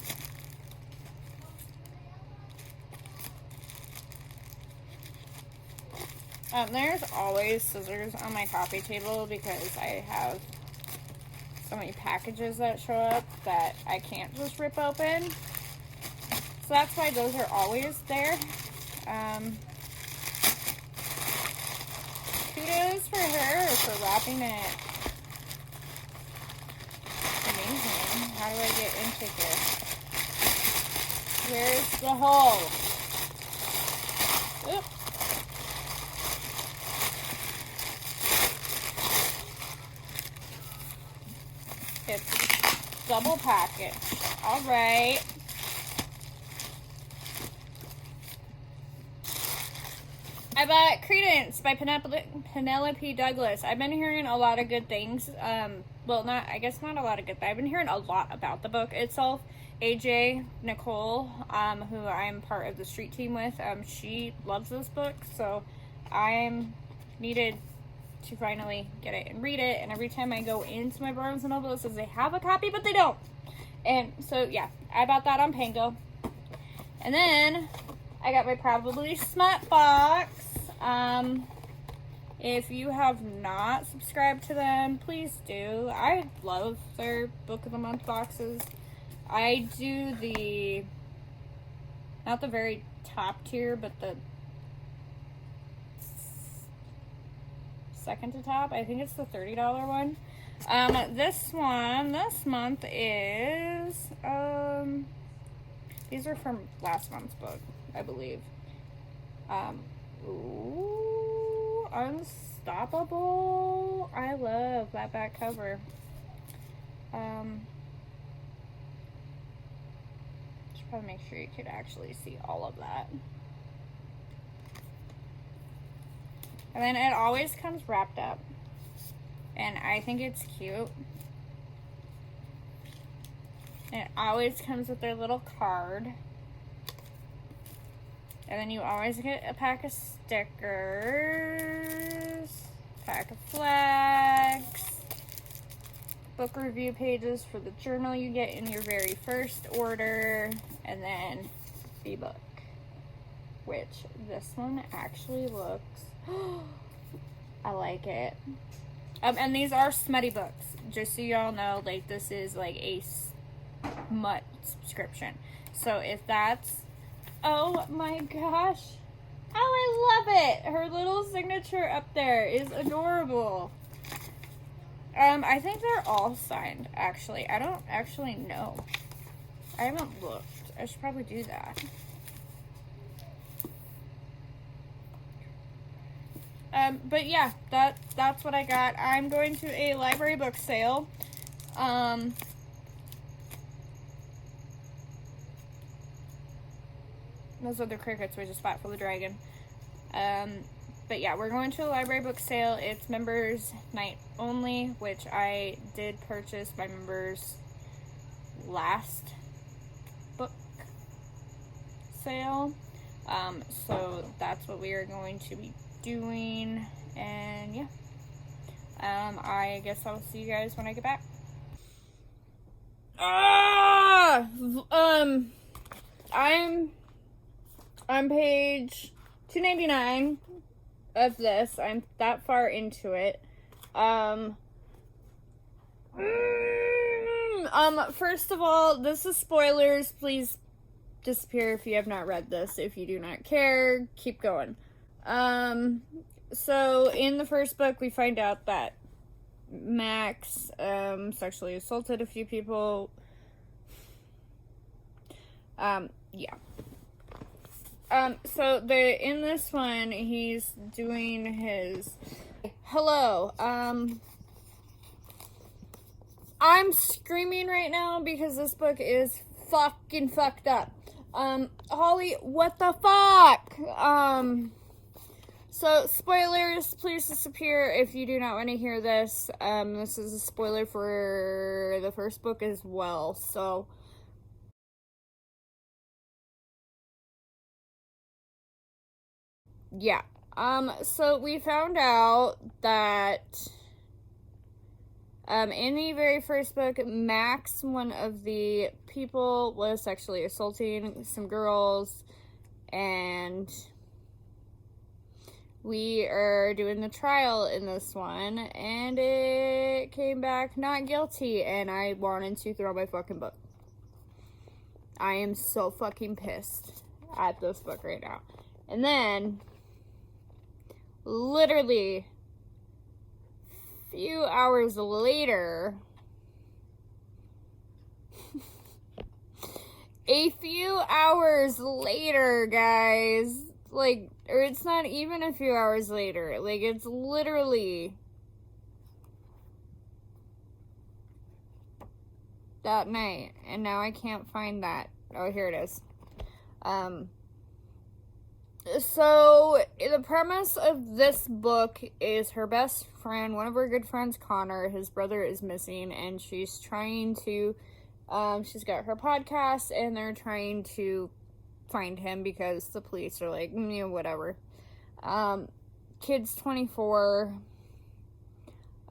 There's always scissors on my coffee table, because I have so many packages that show up that I can't just rip open. So that's why those are always there. Kudos for her for wrapping it. Amazing. How do I get into here? Where's the hole? Oop. It's double package. Alright. I bought Credence by Penelope Douglas. I've been hearing a lot of good things. Well, I guess not a lot of good, but I've been hearing a lot about the book itself. AJ Nicole, who I'm part of the street team with, she loves this book, so I'm needed to finally get it and read it. And every time I go into my Barnes & Noble, it says they have a copy, but they don't. And so, yeah, I bought that on Pango. And then I got my Probably Smut box. If you have not subscribed to them, please do. I love their Book of the Month boxes. I do not the very top tier, but the second to top. I think it's the $30 one. This one, this month is, these are from last month's book, I believe. Ooh, Unstoppable. I love that back cover. Should probably make sure you could actually see all of that. And then it always comes wrapped up. And I think it's cute. And it always comes with their little card. And then you always get a pack of stickers, pack of flags, book review pages for the journal you get in your very first order, and then the book, which this one actually looks, I like it. And these are smutty books, just so y'all know, like, this is like a smut subscription. So if that's, oh my gosh, oh, I love it. Her little signature up there is adorable. I think they're all signed, actually. I don't actually know. I haven't looked. I should probably do that. But yeah, that's what I got. I'm going to a library book sale. Those are the crickets we just fought for the dragon. But yeah, we're going to a library book sale. It's members night only, which I did purchase my members last book sale. So that's what we are going to be doing. And yeah, I guess I'll see you guys when I get back. I'm on page 299 of this. I'm that far into it. First of all, this is spoilers. Please disappear if you have not read this. If you do not care, keep going. So in the first book, we find out that Max sexually assaulted a few people. Yeah. So in this one, he's doing his, hello, I'm screaming right now because this book is fucking fucked up. Holly, what the fuck? So spoilers, please disappear if you do not want to hear this. This is a spoiler for the first book as well, so yeah. So we found out that in the very first book, Max, one of the people, was sexually assaulting some girls, and we are doing the trial in this one, and it came back not guilty, and I wanted to throw my fucking book. I am so fucking pissed at this book right now. And then, literally, few hours later, guys, like, or it's not even a few hours later, like, it's literally that night, and now I can't find that. Oh, here it is. So the premise of this book is her best friend, one of her good friends, Connor, his brother is missing, and she's trying to, she's got her podcast, and they're trying to find him because the police are like, whatever. Kid's 24,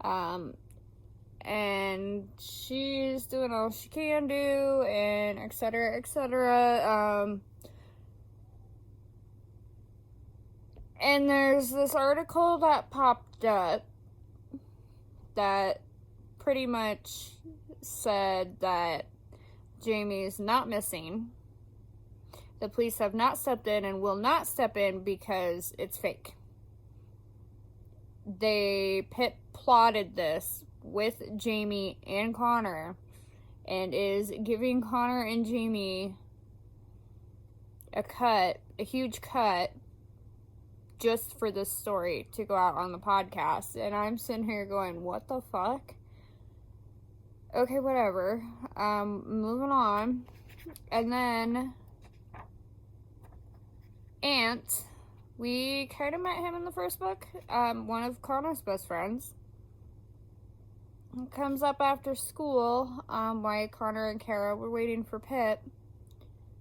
and she's doing all she can do, and etc., etc., and there's this article that popped up that pretty much said that Jamie is not missing. The police have not stepped in and will not step in because it's fake. Pip plotted this with Jamie and Connor and is giving Connor and Jamie a huge cut, just for this story to go out on the podcast. And I'm sitting here going, what the fuck? Okay, whatever. Moving on. And then Ant, we kind of met him in the first book. One of Connor's best friends. He comes up after school, while Connor and Kara were waiting for Pip,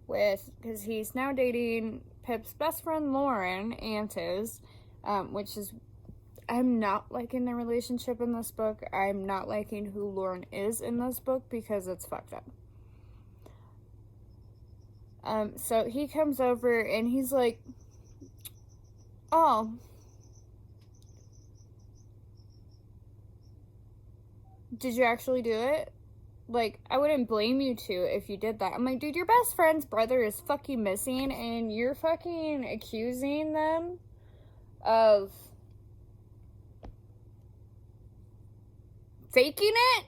because he's now dating Pip's best friend Lauren, Ant is, which is, I'm not liking the relationship in this book. I'm not liking who Lauren is in this book because it's fucked up. So he comes over and he's like, oh, did you actually do it? Like, I wouldn't blame you two if you did that. I'm like, dude, your best friend's brother is fucking missing, and you're fucking accusing them of faking it?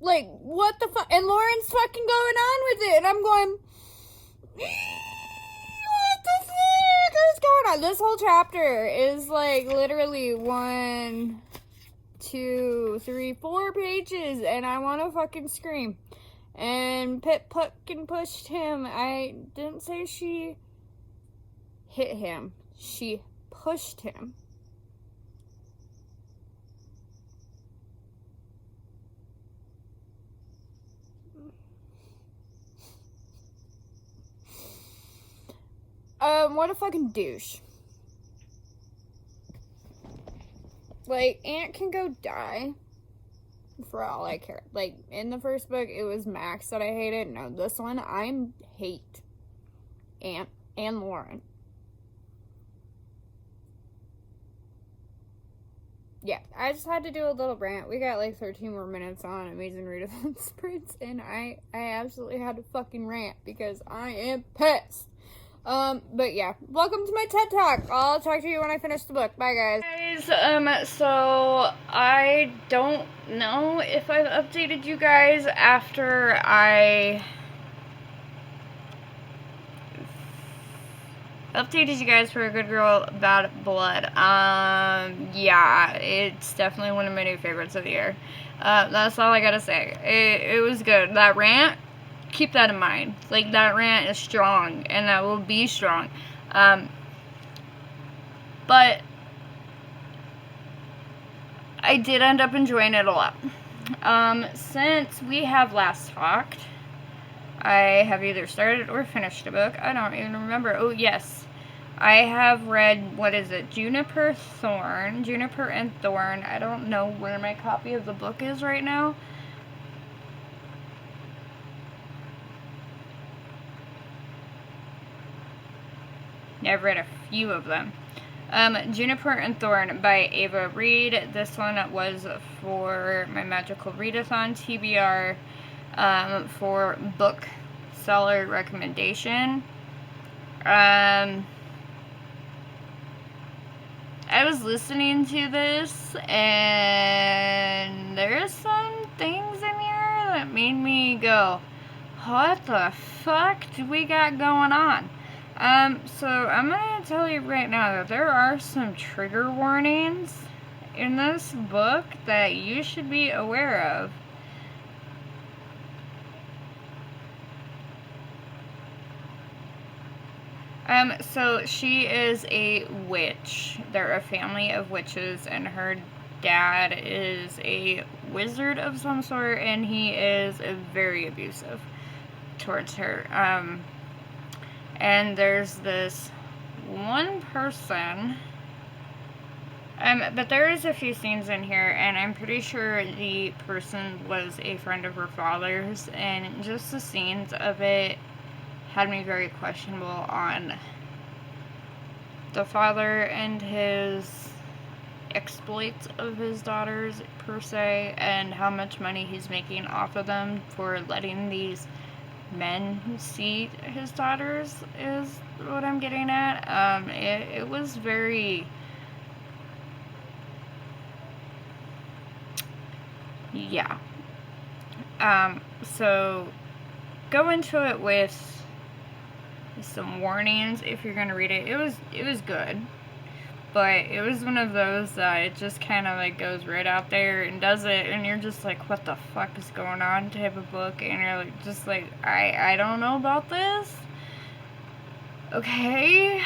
Like, what the fuck? And Lauren's fucking going on with it, and I'm going, what the fuck is going on? This whole chapter is, like, literally 1, 2, 3, 4 pages, and I want to fucking scream. And Pip fucking pushed him. I didn't say she hit him. She pushed him. What a fucking douche. Like, Ant can go die for all I care. Like, in the first book, it was Max that I hated. No, this one, I hate Ant and Lauren. Yeah, I just had to do a little rant. We got like 13 more minutes on Amazing Readathon Sprints, and I absolutely had to fucking rant because I am pissed. But yeah, welcome to my TED Talk. I'll talk to you when I finish the book. Bye, guys. So I don't know if I've updated you guys after I updated you guys for A Good Girl Bad Blood. Yeah, it's definitely one of my new favorites of the year. That's all I gotta say. It was good. That rant, keep that in mind. Like, that rant is strong, and that will be strong. But I did end up enjoying it a lot. Since we have last talked, I have either started or finished a book. I don't even remember. Oh, yes. I have read, what is it? Juniper and Thorn. I don't know where my copy of the book is right now. I've read a few of them. Juniper and Thorn by Ava Reed. This one was for my Magical Readathon TBR, for book seller recommendation. I was listening to this, and there's some things in here that made me go, what the fuck do we got going on? So I'm gonna tell you right now that there are some trigger warnings in this book that you should be aware of. So she is a witch. They're a family of witches, and her dad is a wizard of some sort, and he is very abusive towards her. And there's this one person, but there is a few scenes in here, and I'm pretty sure the person was a friend of her father's, and just the scenes of it had me very questionable on the father and his exploits of his daughters, per se, and how much money he's making off of them for letting these men see his daughters, is what I'm getting at. It was very... yeah. So go into it with some warnings if you're gonna read it. It was good, but it was one of those that it just kind of like goes right out there and does it, and you're just like, what the fuck is going on, type of book, and you're like, just like, I don't know about this. Okay,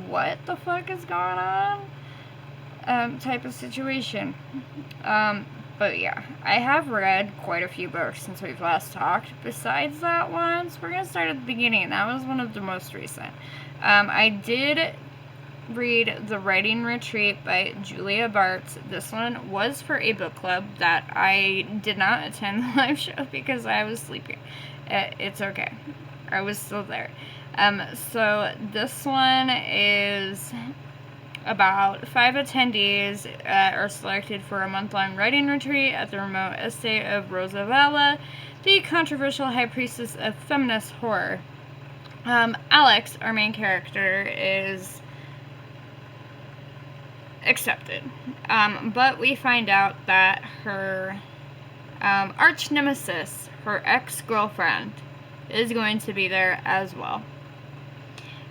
what the fuck is going on, type of situation. But yeah, I have read quite a few books since we've last talked besides that one, so we're gonna start at the beginning. That was one of the most recent. I did read The Writing Retreat by Julia Bartz. This one was for a book club that I did not attend the live show because I was sleeping. It's okay. I was still there. So this one is about 5 attendees are selected for a month-long writing retreat at the remote estate of Rosabella, the controversial high priestess of feminist horror. Alex, our main character, is accepted, but we find out that her arch nemesis, her ex-girlfriend, is going to be there as well,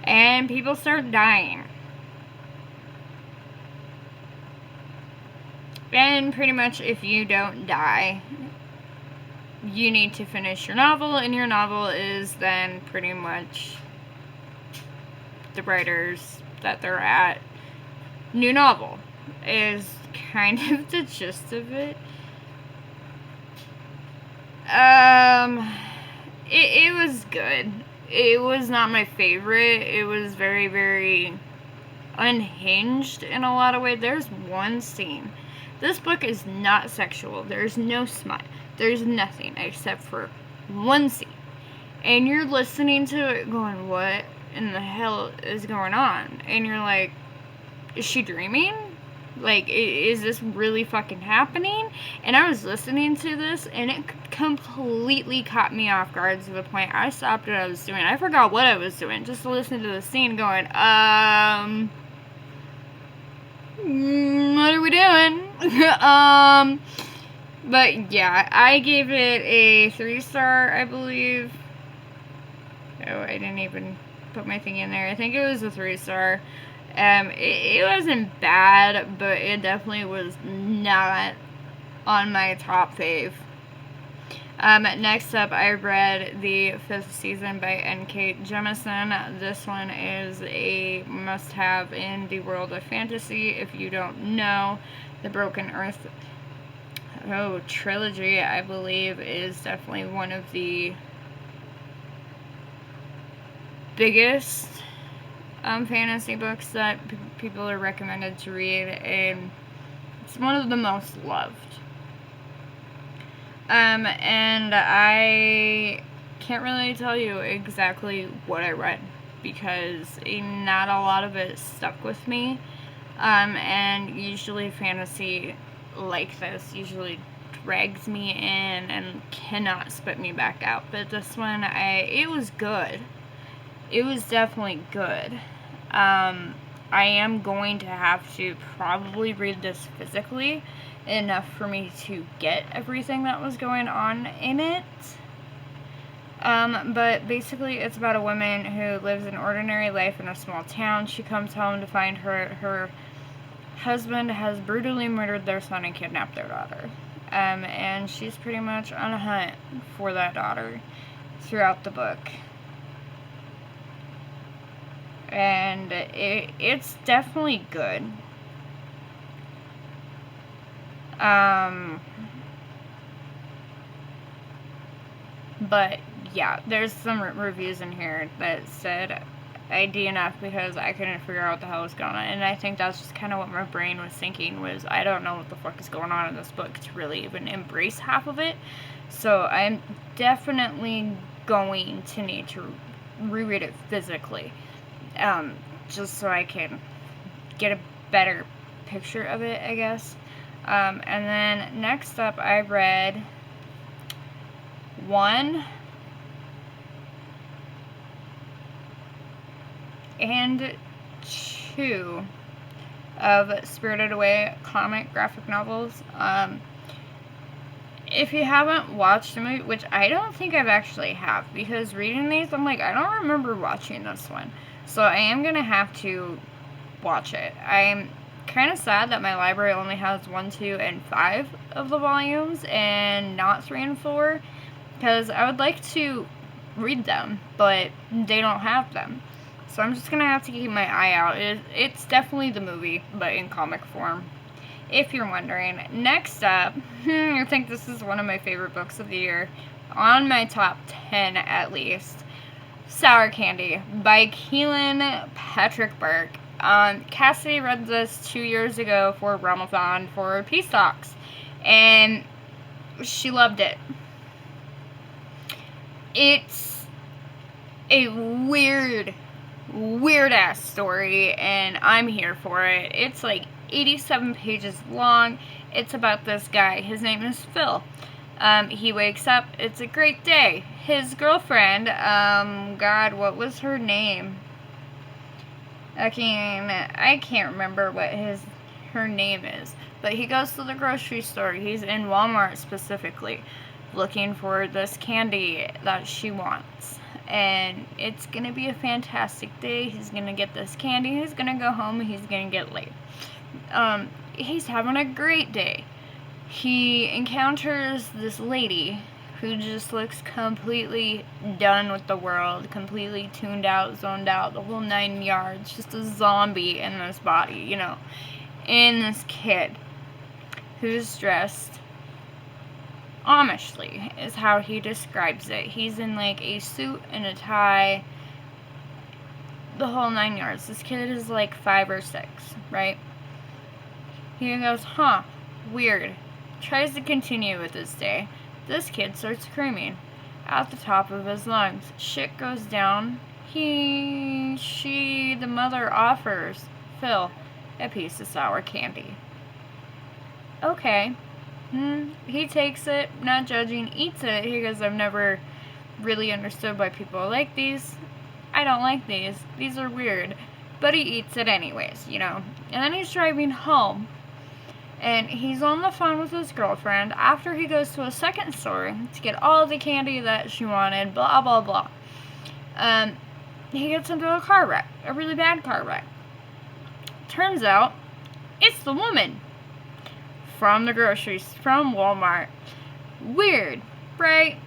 and people start dying. And pretty much, if you don't die, you need to finish your novel, and your novel is then pretty much the writers that they're at. New novel is kind of the gist of it. It was good. It was not my favorite. It was very, very unhinged in a lot of ways. There's one scene. This book is not sexual. There's no smut. There's nothing except for one scene. And you're listening to it going, what in the hell is going on? And you're like, is she dreaming? Like, is this really fucking happening? And I was listening to this, and it completely caught me off guard to the point I stopped what I was doing. I forgot what I was doing, just to listen to the scene going, what are we doing? But yeah, I gave it a 3-star, I believe. Oh, I didn't even put my thing in there. I think it was a 3-star. It wasn't bad, but it definitely was not on my top fave. Next up, I read the 5th season by N.K. Jemisin. This one is a must-have in the world of fantasy. If you don't know, the Broken Earth trilogy, I believe, is definitely one of the biggest fantasy books that people are recommended to read, and it's one of the most loved. And I can't really tell you exactly what I read because not a lot of it stuck with me. And usually fantasy like this usually drags me in and cannot spit me back out. But this one, it was good. It was definitely good. I am going to have to probably read this physically enough for me to get everything that was going on in it. But basically it's about a woman who lives an ordinary life in a small town. She comes home to find her husband has brutally murdered their son and kidnapped their daughter. And she's pretty much on a hunt for that daughter throughout the book. and it's definitely good. But yeah, there's some reviews in here that said I DNF'd because I couldn't figure out what the hell was going on, and I think that's just kind of what my brain was thinking, was I don't know what the fuck is going on in this book to really even embrace half of it. So I'm definitely going to need to reread it physically, just so I can get a better picture of it, I guess. And then next up, I read 1 and 2 of Spirited Away comic graphic novels. If you haven't watched the movie, which I don't think I've actually have, because reading these, I'm like, I don't remember watching this one. So I am going to have to watch it. I'm kind of sad that my library only has 1, 2, and 5 of the volumes, and not 3 and 4, because I would like to read them, but they don't have them. So I'm just going to have to keep my eye out. It's definitely the movie, but in comic form, if you're wondering. Next up, I think this is one of my favorite books of the year, on my top 10 at least, Sour Candy by Keelan Patrick Burke. Cassidy read this 2 years ago for Ramathon for Peace Talks, and she loved it. It's a weird ass story, and I'm here for it. It's like 87 pages long. It's about this guy. His name is Phil. He wakes up. It's a great day. His girlfriend, God, what was her name? I can't remember what her name is. But he goes to the grocery store. He's in Walmart specifically, looking for this candy that she wants. And it's gonna be a fantastic day. He's gonna get this candy. He's gonna go home. He's gonna get late. He's having a great day. He encounters this lady who just looks completely done with the world, completely tuned out, zoned out, the whole 9 yards, just a zombie in this body, you know. And this kid who's dressed Amishly is how he describes it. He's in like a suit and a tie, the whole 9 yards. This kid is like 5 or 6, right? He goes, huh, weird. Tries to continue with his day. This kid starts screaming at the top of his lungs. Shit goes down. The mother offers Phil a piece of sour candy. Okay. He takes it, not judging, eats it. He goes, I've never really understood why people like these. I don't like these. These are weird. But he eats it anyways, you know. And then he's driving home. And he's on the phone with his girlfriend after he goes to a second store to get all the candy that she wanted, blah, blah, blah. He gets into a car wreck, a really bad car wreck. Turns out, it's the woman from the groceries, from Walmart. Weird, right?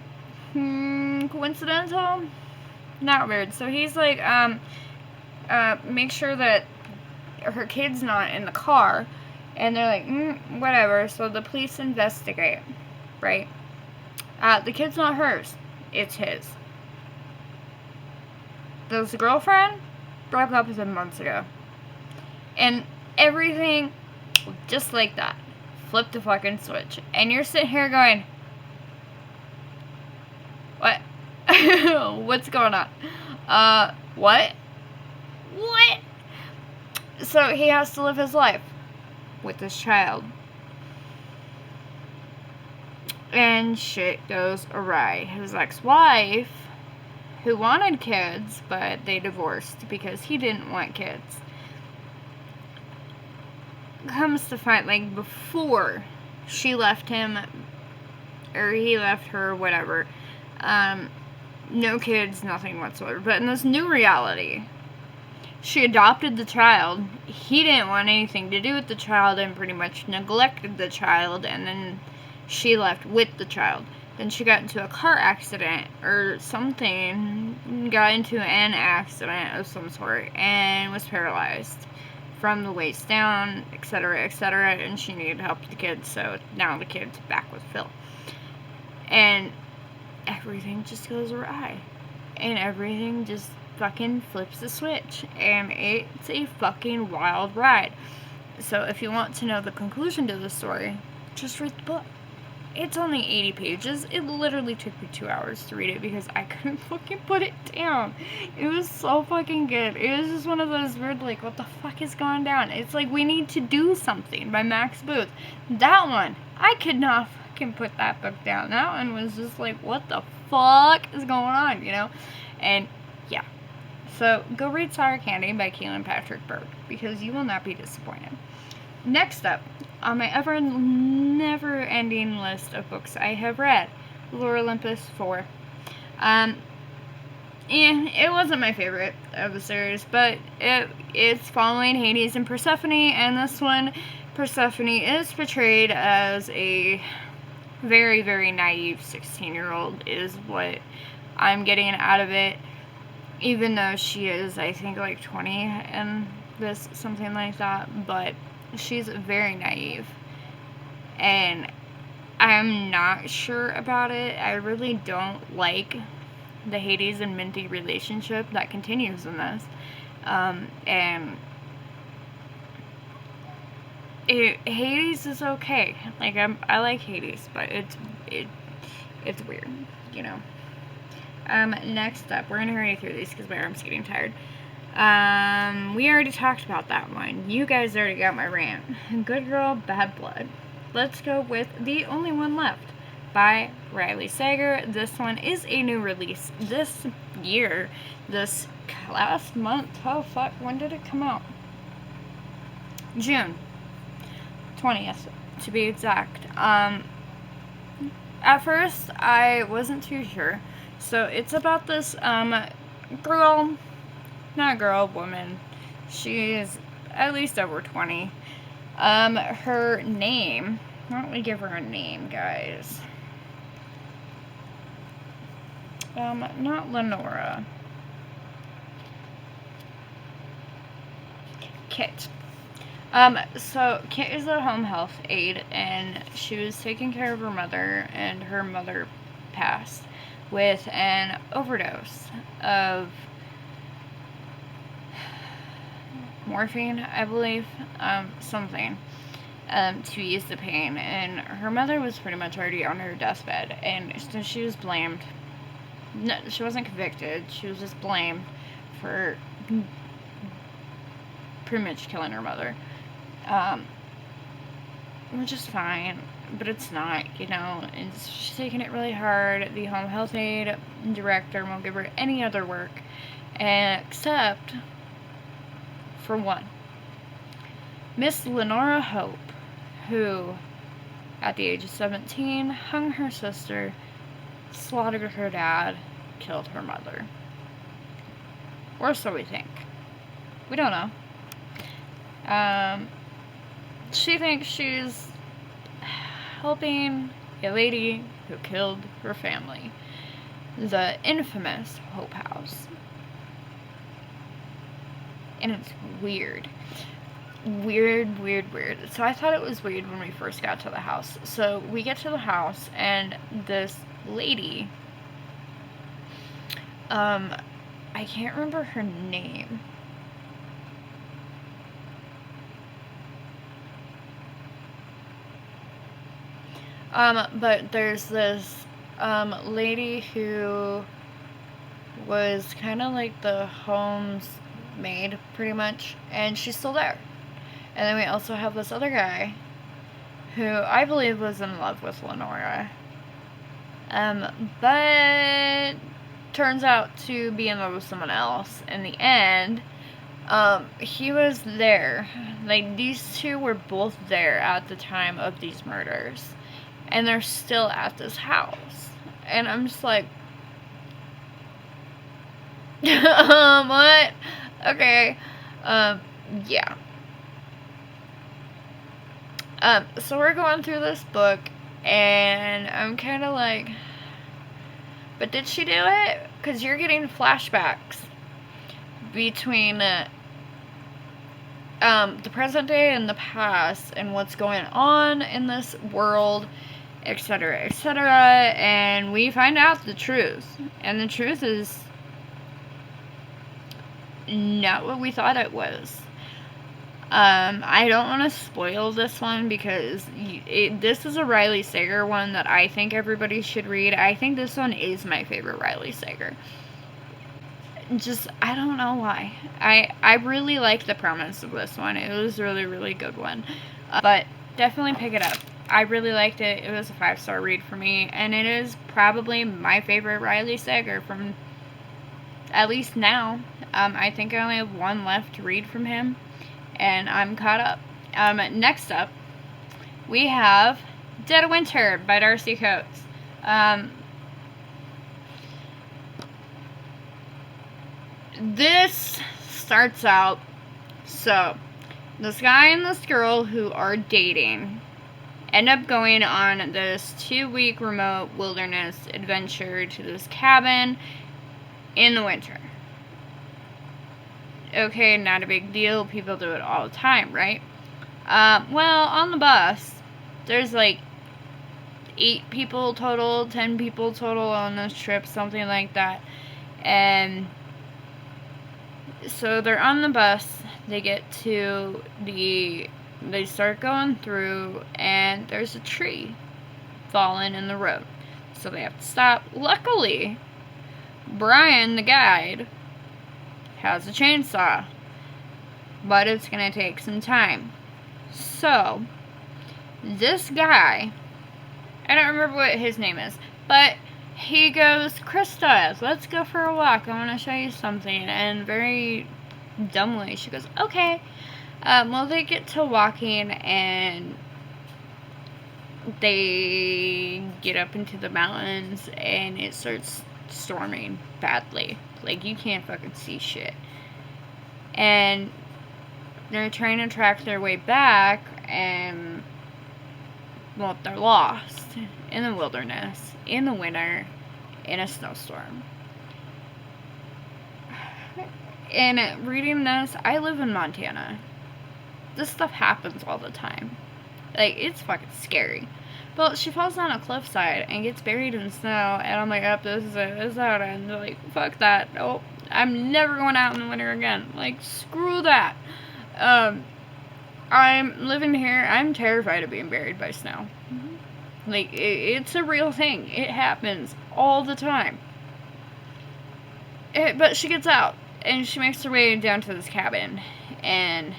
Coincidental? Not weird. So he's like, make sure that her kid's not in the car. And they're like, whatever. So the police investigate, right? The kid's not hers. It's his. This girlfriend broke up with him months ago. And everything, just like that, flipped the fucking switch. And you're sitting here going, what? What's going on? What? What? So he has to live his life with this child. And shit goes awry. His ex-wife, who wanted kids, but they divorced because he didn't want kids, comes to find, like, before she left him, or he left her, whatever, no kids, nothing whatsoever. But in this new reality, she adopted the child. He didn't want anything to do with the child and pretty much neglected the child, and then she left with the child. then she got into a car accident or something, got into an accident of some sort, and was paralyzed from the waist down, etc., etc., and she needed help with the kids, so now the kid's back with Phil. And everything just goes awry. And everything just fucking flips the switch. And it's a fucking wild ride. So if you want to know the conclusion to the story, just read the book. It's only 80 pages. It literally took me 2 hours to read it because I couldn't fucking put it down. It was so fucking good. It was just one of those weird, like, what the fuck is going down? It's like We Need to Do Something by Max Booth. That one, I could not fucking put that book down. That one was just like, what the fuck is going on, you know? And yeah. So go read Sour Candy by Kaylin Patrick Burke because you will not be disappointed. Next up, on my never-ending list of books I have read, Lore Olympus 4. And it wasn't my favorite of the series, but it's following Hades and Persephone, and this one, Persephone is portrayed as a very, very naive 16-year-old is what I'm getting out of it, even though she is, I think, like 20 in this, something like that, but she's very naive, and I'm not sure about it. I really don't like the Hades and Minty relationship that continues in this, and Hades is okay. Like, I like Hades, but it's weird, you know. Next up, we're gonna hurry through these because my arm's getting tired. We already talked about that one. You guys already got my rant. Good Girl, Bad Blood. Let's go with The Only One Left by Riley Sager. This one is a new release this year. This last month. Oh, fuck. When did it come out? June 20th, to be exact. At first, I wasn't too sure. So, it's about this, woman. She's at least over 20. Her name, why don't we give her a name, guys? Not Lenora. Kit. So Kit is a home health aide, and she was taking care of her mother, and her mother passed with an overdose of morphine, I believe, something, to ease the pain, and her mother was pretty much already on her deathbed, and so she was blamed. No, she wasn't convicted, she was just blamed for pretty much killing her mother, which is fine, but it's not, you know, and she's taking it really hard. The home health aide director won't give her any other work, except for one. Miss Lenora Hope, who, at the age of 17, hung her sister, slaughtered her dad, killed her mother. Or so we think. We don't know. She thinks she's helping a lady who killed her family. The infamous Hope House. And it's weird. Weird. So I thought it was weird when we first got to the house. So we get to the house, and this lady, I can't remember her name. But there's this, lady who was kind of like the home's maid, pretty much, and she's still there. And then we also have this other guy, who I believe was in love with Lenora, but turns out to be in love with someone else in the end. He was there, like, these two were both there at the time of these murders, and they're still at this house, and I'm just like, what? Okay, yeah. So we're going through this book, and I'm kind of like, But did she do it? Because you're getting flashbacks between the present day and the past and what's going on in this world, etc., etc., and we find out the truth. And the truth is not what we thought it was. I don't want to spoil this one because this is a Riley Sager one that I think everybody should read. I think this one is my favorite Riley Sager. Just, I don't know why. I really liked the premise of this one. It was a really, really good one. But definitely pick it up. I really liked it. It was a 5-star read for me. And it is probably my favorite Riley Sager from, at least now. I think I only have one left to read from him. And I'm caught up. Next up, we have Dead of Winter by Darcy Coates. This starts out, so this guy and this girl who are dating end up going on this 2-week remote wilderness adventure to this cabin in the winter. Okay, not a big deal. People do it all the time, right? Well, on the bus, there's like 8 people total, 10 people total on this trip, something like that. And so they're on the bus, they get to they start going through, and there's a tree fallen in the road. So they have to stop. Luckily, Brian, the guide, has a chainsaw, but it's gonna take some time. So this guy, I don't remember what his name is, but he goes, Krista, let's go for a walk, I want to show you something. And very dumbly she goes, okay. Well, they get to walking and they get up into the mountains and it starts storming badly. Like, you can't fucking see shit. And they're trying to track their way back, and, well, they're lost in the wilderness, in the winter, in a snowstorm. And reading this, I live in Montana. This stuff happens all the time. Like, it's fucking scary. But she falls down a cliffside and gets buried in snow, and I'm like, oh, this is it, this is how it ends. They're like, fuck that, nope, I'm never going out in the winter again. Like, screw that. I'm living here, I'm terrified of being buried by snow. Like, it's a real thing. It happens all the time. But she gets out, and she makes her way down to this cabin, and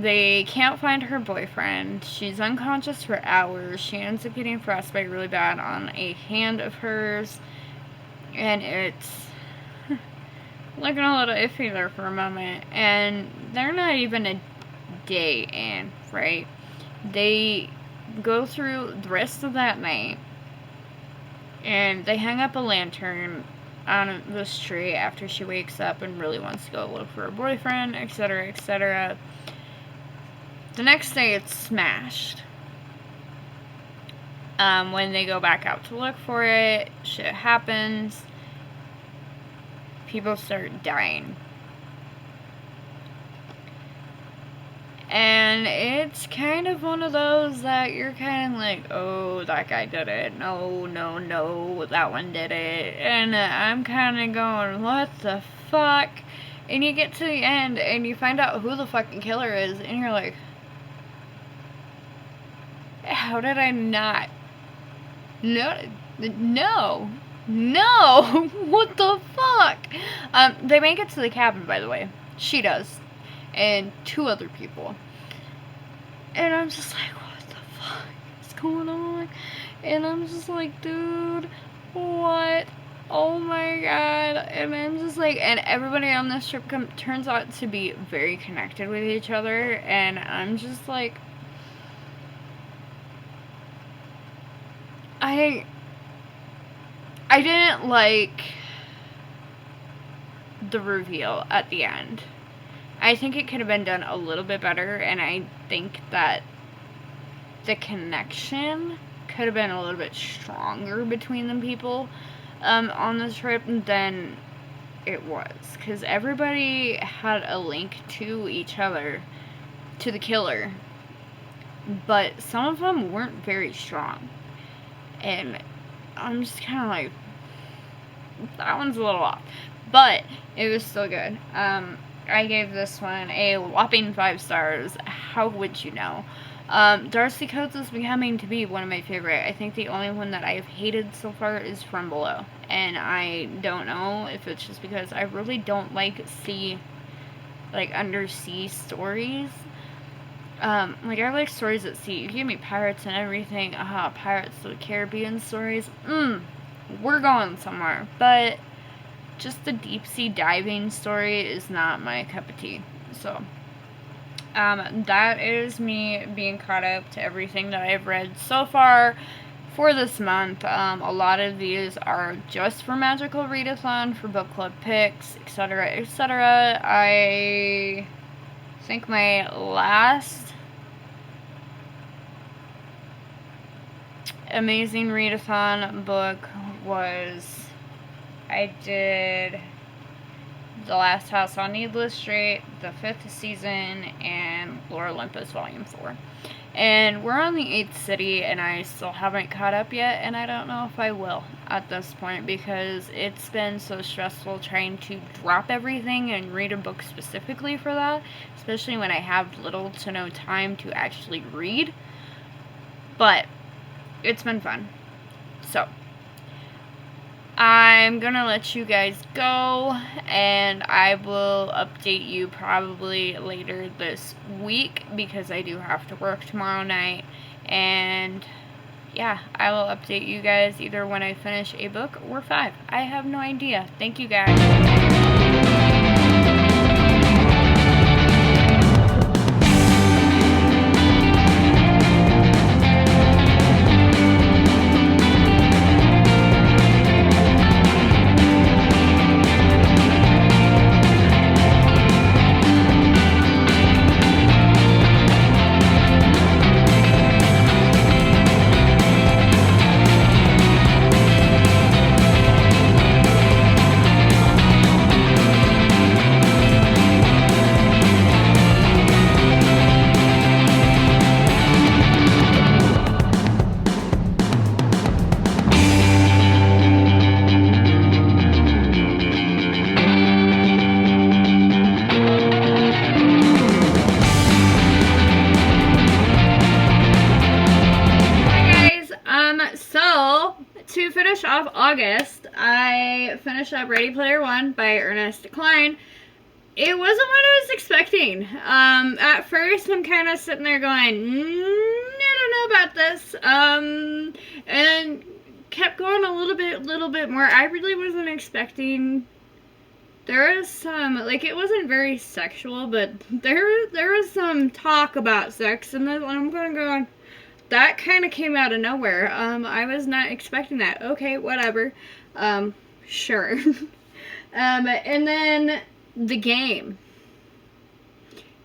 they can't find her boyfriend. She's unconscious for hours. She ends up getting frostbite really bad on a hand of hers. And it's looking a little iffy there for a moment. And they're not even a day in, right? They go through the rest of that night. And they hang up a lantern on this tree after she wakes up and really wants to go look for her boyfriend, etc., etc. The next day, it's smashed. When they go back out to look for it, shit happens. People start dying. And it's kind of one of those that you're kind of like, oh, that guy did it. No, no, no, that one did it. And I'm kind of going, what the fuck? And you get to the end and you find out who the fucking killer is, and you're like, how did I not? No, what the fuck? They make it to the cabin, by the way. She does. And 2 other people. And I'm just like, what the fuck is going on? And I'm just like, dude, what? Oh my god. And I'm just like, and everybody on this trip turns out to be very connected with each other. And I'm just like, I didn't like the reveal at the end. I think it could have been done a little bit better, and I think that the connection could have been a little bit stronger between the people on this trip than it was, because everybody had a link to each other, to the killer, but some of them weren't very strong, and I'm just kind of like, that one's a little off, but it was still good. I gave this one a whopping 5 stars. How would you know? Darcy Coates is becoming to be one of my favorite. I think the only one that I've hated so far is From Below. And I don't know if it's just because I really don't like undersea stories. I like stories at sea. You give me pirates and everything. Pirates of the Caribbean stories. We're going somewhere. But just the deep sea diving story is not my cup of tea. So, that is me being caught up to everything that I've read so far for this month. A lot of these are just for Magical Readathon, for book club picks, etc., etc. I think my last Amazing Readathon book was, I did The Last House on Needless Street, The 5th Season, and Lore Olympus Volume 4. And we're on the 8th city, and I still haven't caught up yet, and I don't know if I will at this point, because it's been so stressful trying to drop everything and read a book specifically for that, especially when I have little to no time to actually read. But it's been fun. So, I'm gonna let you guys go, and I will update you probably later this week, because I do have to work tomorrow night. And yeah, I will update you guys either when I finish a book or 5. I have no idea. Thank you guys. To finish off August, I finished up Ready Player One by Ernest Cline. It wasn't what I was expecting. At first, I'm kind of sitting there going, I don't know about this. And kept going a little bit more. I really wasn't expecting. There was some, it wasn't very sexual, but there was some talk about sex, and then I'm kind of going, that kind of came out of nowhere. I was not expecting that. Okay, whatever. Sure. And then the game.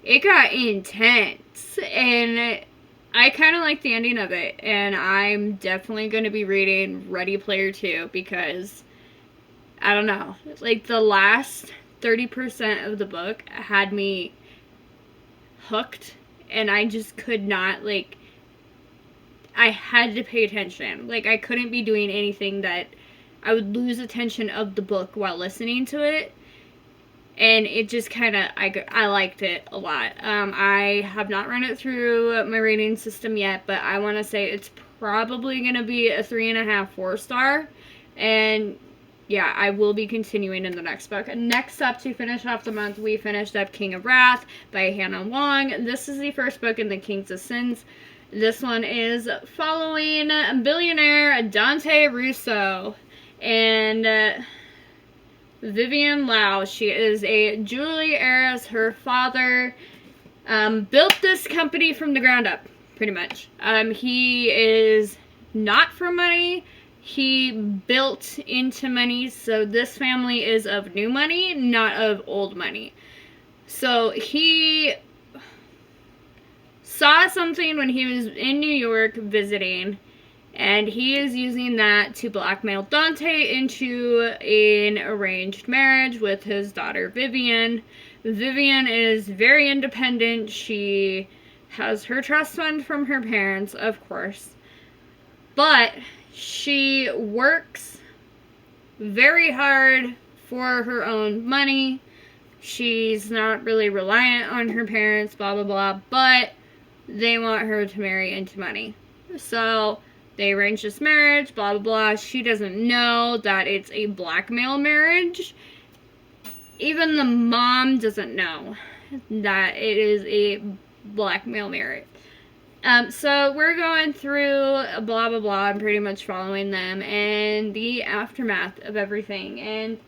It got intense, and I kind of like the ending of it, and I'm definitely going to be reading Ready Player 2, because, I don't know, the last 30% of the book had me hooked, and I just could not, I had to pay attention. I couldn't be doing anything that I would lose attention of the book while listening to it. And it just kind of, I liked it a lot. I have not run it through my rating system yet, but I want to say it's probably going to be a 3.5, 4 star. And yeah, I will be continuing in the next book. Next up, to finish off the month, we finished up King of Wrath by Hannah Wong. This is the first book in the Kings of Sins. This one is following billionaire Dante Russo and Vivian Lau. She is a jewelry heiress. Her father built this company from the ground up, pretty much. He is not for money. He built into money, so this family is of new money, not of old money. So he saw something when he was in New York visiting, And he is using that to blackmail Dante into an arranged marriage with his daughter Vivian. Vivian is very independent. She has her trust fund from her parents, of course. But she works very hard for her own money. She's not really reliant on her parents, blah, blah, blah. But they want her to marry into money. So they arrange this marriage, blah, blah, blah. She doesn't know that it's a blackmail marriage. Even the mom doesn't know that it is a blackmail marriage. So we're going through blah, blah, blah. I'm pretty much following them and the aftermath of everything. And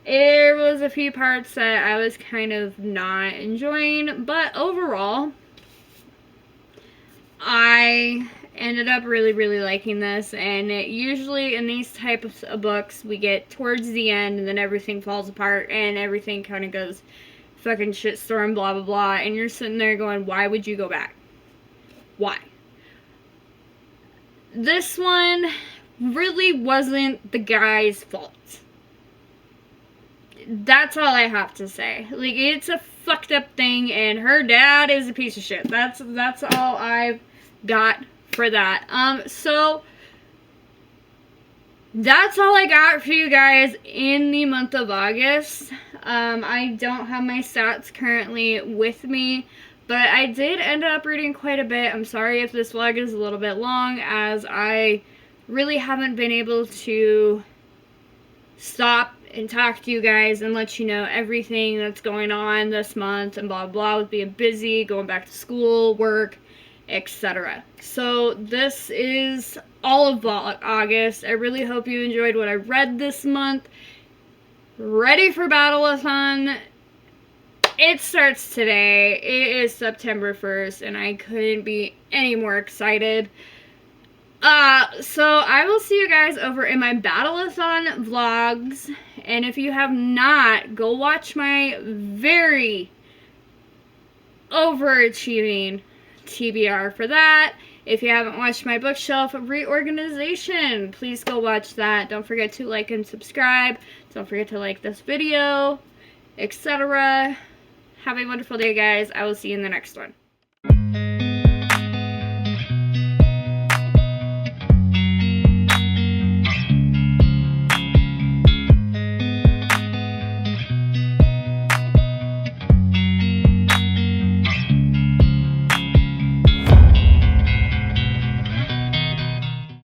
there was a few parts that I was kind of not enjoying. But overall, I ended up really, really liking this. And usually in these types of books, we get towards the end and then everything falls apart and everything kind of goes fucking shitstorm, blah, blah, blah. And you're sitting there going, why would you go back? Why? This one really wasn't the guy's fault. That's all I have to say. Like, it's a fucked up thing, and her dad is a piece of shit. That's all I've got for that. So that's all I got for you guys in the month of August. I don't have my stats currently with me, but I did end up reading quite a bit. I'm sorry if this vlog is a little bit long, as I really haven't been able to stop and talk to you guys and let you know everything that's going on this month and blah, blah, with being busy, going back to school, work, etc. So this is all of August. I really hope you enjoyed what I read this month. Ready for Battle-a-thon. It starts today. It is September 1st, and I couldn't be any more excited. So I will see you guys over in my Battle-a-thon vlogs, and if you have not, go watch my very overachieving TBR for that. If you haven't watched my bookshelf reorganization, please go watch that. Don't forget to like and subscribe. Don't forget to like this video, etc. Have a wonderful day, guys. I will see you in the next one.